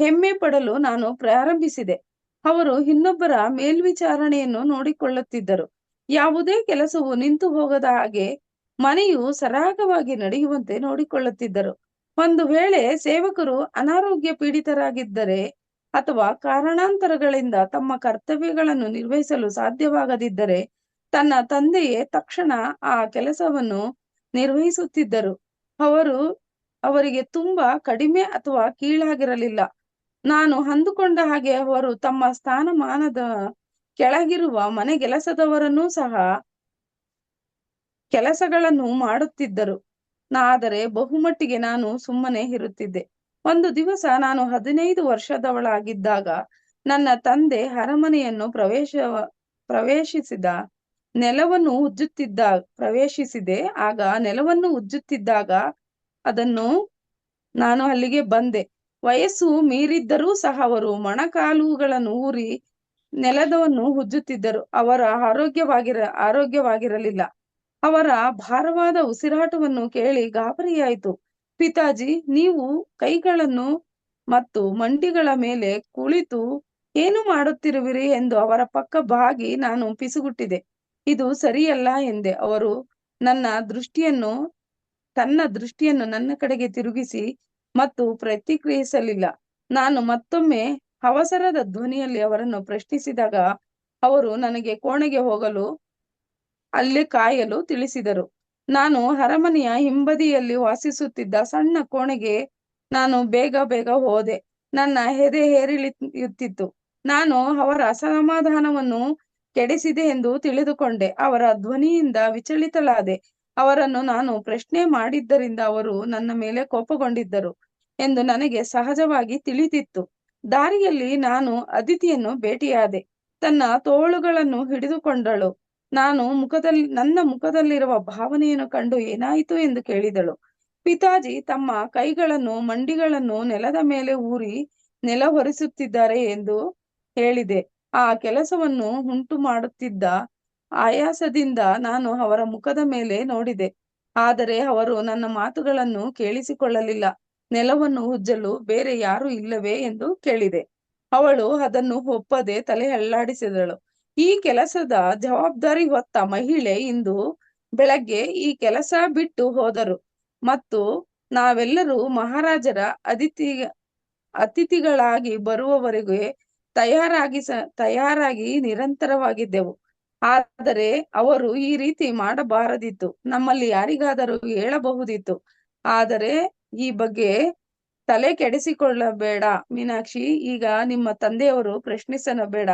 Speaker 1: ಹೆಮ್ಮೆ ಪಡಲು ನಾನು ಪ್ರಾರಂಭಿಸಿದೆ. ಅವರು ಇನ್ನೊಬ್ಬರ ಮೇಲ್ವಿಚಾರಣೆಯನ್ನು ನೋಡಿಕೊಳ್ಳುತ್ತಿದ್ದರು. ಯಾವುದೇ ಕೆಲಸವು ನಿಂತು ಹೋಗದ ಹಾಗೆ ಮನೆಯು ಸರಾಗವಾಗಿ ನಡೆಯುವಂತೆ ನೋಡಿಕೊಳ್ಳುತ್ತಿದ್ದರು. ಒಂದು ವೇಳೆ ಸೇವಕರು ಅನಾರೋಗ್ಯ ಪೀಡಿತರಾಗಿದ್ದರೆ ಅಥವಾ ಕಾರಣಾಂತರಗಳಿಂದ ತಮ್ಮ ಕರ್ತವ್ಯಗಳನ್ನು ನಿರ್ವಹಿಸಲು ಸಾಧ್ಯವಾಗದಿದ್ದರೆ ತನ್ನ ತಂದೆಯೇ ತಕ್ಷಣ ಆ ಕೆಲಸವನ್ನು ನಿರ್ವಹಿಸುತ್ತಿದ್ದರು. ಅವರು ಅವರಿಗೆ ತುಂಬಾ ಕಡಿಮೆ ಅಥವಾ ಕೀಳಾಗಿರಲಿಲ್ಲ. ನಾನು ಅಂದುಕೊಂಡ ಹಾಗೆ ಅವರು ತಮ್ಮ ಸ್ಥಾನಮಾನದ ಕೆಳಗಿರುವ ಮನೆಗೆಲಸದವರನ್ನೂ ಸಹ ಕೆಲಸಗಳನ್ನು ಮಾಡುತ್ತಿದ್ದರು. ಆದರೆ ಬಹುಮಟ್ಟಿಗೆ ನಾನು ಸುಮ್ಮನೆ ಇರುತ್ತಿದ್ದೆ. ಒಂದು ದಿವಸ ನಾನು 15 ವರ್ಷದವಳಾಗಿದ್ದಾಗ ನನ್ನ ತಂದೆ ಅರಮನೆಯನ್ನು ಪ್ರವೇಶಿಸಿದ ನೆಲವನ್ನು ಪ್ರವೇಶಿಸಿದೆ. ಆಗ ನೆಲವನ್ನು ಉಜ್ಜುತ್ತಿದ್ದಾಗ ಅದನ್ನು ನಾನು ಅಲ್ಲಿಗೆ ಬಂದೆ. ವಯಸ್ಸು ಮೀರಿದ್ದರೂ ಸಹ ಅವರು ಮೊಣಕಾಲುಗಳನ್ನು ಊರಿ ನೆಲದವನ್ನು ಉಜ್ಜುತ್ತಿದ್ದರು. ಅವರ ಆರೋಗ್ಯವಾಗಿರಲಿಲ್ಲ. ಅವರ ಭಾರವಾದ ಉಸಿರಾಟವನ್ನು ಕೇಳಿ ಗಾಬರಿಯಾಯಿತು. ಪಿತಾಜಿ, ನೀವು ಕೈಗಳನ್ನು ಮತ್ತು ಮಂಡಿಗಳ ಮೇಲೆ ಕುಳಿತು ಏನು ಮಾಡುತ್ತಿರುವಿರಿ ಎಂದು ಅವರ ಪಕ್ಕ ಬಾಗಿ ನಾನು ಪಿಸುಗುಟ್ಟಿದೆ. ಇದು ಸರಿಯಲ್ಲ ಎಂದೆ. ಅವರು ತನ್ನ ದೃಷ್ಟಿಯನ್ನು ನನ್ನ ಕಡೆಗೆ ತಿರುಗಿಸಿ ಮತ್ತು ಪ್ರತಿಕ್ರಿಯಿಸಲಿಲ್ಲ. ನಾನು ಮತ್ತೊಮ್ಮೆ ಅವಸರದ ಧ್ವನಿಯಲ್ಲಿ ಅವರನ್ನು ಪ್ರಶ್ನಿಸಿದಾಗ ಅವರು ನನಗೆ ಕೋಣೆಗೆ ಹೋಗಲು ಅಲ್ಲೇ ಕಾಯಲು ತಿಳಿಸಿದರು. ನಾನು ಅರಮನೆಯ ಹಿಂಬದಿಯಲ್ಲಿ ವಾಸಿಸುತ್ತಿದ್ದ ಸಣ್ಣ ಕೋಣೆಗೆ ನಾನು ಬೇಗ ಹೋದೆ. ನನ್ನ ಎದೆ ಏರಿಳಿಯುತ್ತಿತ್ತು. ನಾನು ಅವರ ಅಸಮಾಧಾನವನ್ನು ಕೆಡಿಸಿದೆ ಎಂದು ತಿಳಿದುಕೊಂಡೆ. ಅವರ ಧ್ವನಿಯಿಂದ ವಿಚಲಿತಳಾದೆ. ಅವರನ್ನು ನಾನು ಪ್ರಶ್ನೆ ಮಾಡಿದ್ದರಿಂದ ಅವರು ನನ್ನ ಮೇಲೆ ಕೋಪಗೊಂಡಿದ್ದರು ಎಂದು ನನಗೆ ಸಹಜವಾಗಿ ತಿಳಿದಿತ್ತು. ದಾರಿಯಲ್ಲಿ ನಾನು ಅದಿತಿಯನ್ನು ಭೇಟಿಯಾದೆ. ತನ್ನ ತೋಳುಗಳನ್ನು ಹಿಡಿದುಕೊಂಡಳು. ನನ್ನ ಮುಖದಲ್ಲಿರುವ ಭಾವನೆಯನ್ನು ಕಂಡು ಏನಾಯಿತು ಎಂದು ಕೇಳಿದಳು. ಪಿತಾಜಿ ತಮ್ಮ ಕೈಗಳನ್ನು ಮಂಡಿಗಳನ್ನು ನೆಲದ ಮೇಲೆ ಊರಿ ನೆಲ ಒರೆಸುತ್ತಿದ್ದಾರೆ ಎಂದು ಹೇಳಿದೆ. ಆ ಕೆಲಸವನ್ನು ಉಂಟು ಮಾಡುತ್ತಿದ್ದ ಆಯಾಸದಿಂದ ನಾನು ಅವರ ಮುಖದ ಮೇಲೆ ನೋಡಿದೆ. ಆದರೆ ಅವರು ನನ್ನ ಮಾತುಗಳನ್ನು ಕೇಳಿಸಿಕೊಳ್ಳಲಿಲ್ಲ. ನೆಲವನ್ನು ಉಜ್ಜಲು ಬೇರೆ ಯಾರೂ ಇಲ್ಲವೇ ಎಂದು ಕೇಳಿದೆ. ಅವಳು ಅದನ್ನು ಒಪ್ಪದೆ ತಲೆ ಅಲ್ಲಾಡಿಸಿದಳು. ಈ ಕೆಲಸದ ಜವಾಬ್ದಾರಿ ಹೊತ್ತ ಮಹಿಳೆ ಇಂದು ಬೆಳಗ್ಗೆ ಈ ಕೆಲಸ ಬಿಟ್ಟು ಹೋದರು ಮತ್ತು ನಾವೆಲ್ಲರೂ ಮಹಾರಾಜರ ಅತಿಥಿಗಳಾಗಿ ಬರುವವರೆಗೆ ತಯಾರಾಗಿ ನಿರಂತರವಾಗಿದ್ದೆವು. ಆದರೆ ಅವರು ಈ ರೀತಿ ಮಾಡಬಾರದಿತ್ತು. ನಮ್ಮಲ್ಲಿ ಯಾರಿಗಾದರೂ ಹೇಳಬಹುದಿತ್ತು. ಆದರೆ ಈ ಬಗ್ಗೆ ತಲೆ ಕೆಡಿಸಿಕೊಳ್ಳಬೇಡ ಮೀನಾಕ್ಷಿ. ಈಗ ನಿಮ್ಮ ತಂದೆಯವರು ಪ್ರಶ್ನಿಸಬೇಡ.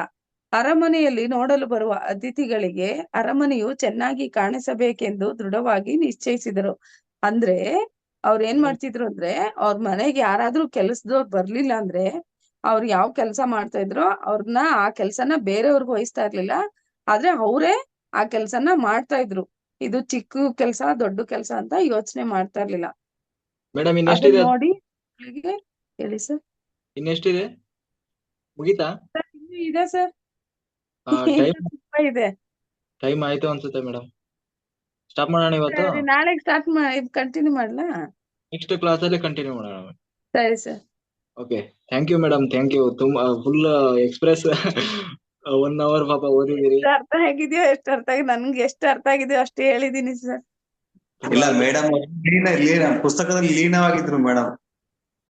Speaker 1: ಅರಮನೆಯಲ್ಲಿ ನೋಡಲು ಬರುವ ಅತಿಥಿಗಳಿಗೆ ಅರಮನೆಯು ಚೆನ್ನಾಗಿ ಕಾಣಿಸಬೇಕೆಂದು ದೃಢವಾಗಿ ನಿಶ್ಚಯಿಸಿದರು. ಅಂದ್ರೆ ಅವ್ರು ಏನ್ ಮಾಡ್ತಿದ್ರು ಅಂದ್ರೆ, ಅವ್ರ ಮನೆಗೆ ಯಾರಾದ್ರೂ ಕೆಲ್ಸದವ್ರು ಬರ್ಲಿಲ್ಲ ಅಂದ್ರೆ ಅವ್ರು ಯಾವ ಕೆಲ್ಸ ಮಾಡ್ತಾ ಇದ್ರೋ ಆ ಕೆಲ್ಸನ ಬೇರೆಯವ್ರಿಗೆ ವಹಿಸ್ತಾ ಇರ್ಲಿಲ್ಲ. ಆದ್ರೆ ಅವರೇ ಆ ಕೆಲ್ಸನ ಮಾಡ್ತಾ ಇದ್ರು. ಇದು ಚಿಕ್ಕ ಕೆಲ್ಸ ದೊಡ್ಡ ಕೆಲ್ಸ ಅಂತ ಯೋಚನೆ ಮಾಡ್ತಾ ಇರ್ಲಿಲ್ಲ.
Speaker 2: ಮೇಡಮ್
Speaker 1: ಅದನ್ನ
Speaker 2: ಇನ್ನೆಷ್ಟಿದೆ?
Speaker 1: ನೋಡಿ ಹೇಳಿ ಸರ್.
Speaker 2: ಇನ್ನೆಷ್ಟಿದೆ? ಮುಗೀತಾ?
Speaker 1: ಇನ್ನೂ ಇದೆ ಸರ್.
Speaker 2: ಟೈಮ್
Speaker 1: ತುಂಬಾ ಇದೆ.
Speaker 2: ಟೈಮ್ ಆಯ್ತು ಅನ್ಸುತ್ತೆ ಮೇಡಮ್. ಸ್ಟಾಪ್ ಮಾಡೋಣ ಇವತ್ತು.
Speaker 1: ಸರಿ, ನಾಳೆಗೆ ಕಂಟಿನ್ಯೂ ಮಾಡ್ಲಾ?
Speaker 2: ನೆಕ್ಸ್ಟ್ ಕ್ಲಾಸ್ ಅಲ್ಲಿ ಕಂಟಿನ್ಯೂ ಮಾಡೋಣ.
Speaker 1: ಸರಿ sir.
Speaker 2: Okay, thank you madam, thank you. ತುಂಬಾ ಫುಲ್ ಎಕ್ಸ್ಪ್ರೆಸ್ 1 hour ಪಾಪ ಓದಿದಿರಿ.
Speaker 1: ಎಷ್ಟು ಅರ್ಥ ಆಗಿದೆಯೋ ನನ್ಗೆ ಎಷ್ಟು ಅರ್ಥ ಆಗಿದೆಯೋ ಅಷ್ಟೇ ಹೇಳಿದೀನಿ ಸರ್.
Speaker 3: ಇಲ್ಲ ಮೇಡಮ್, ಪುಸ್ತಕದಲ್ಲಿ ಲೀನವಾಗಿದ್ರು ಮೇಡಮ್.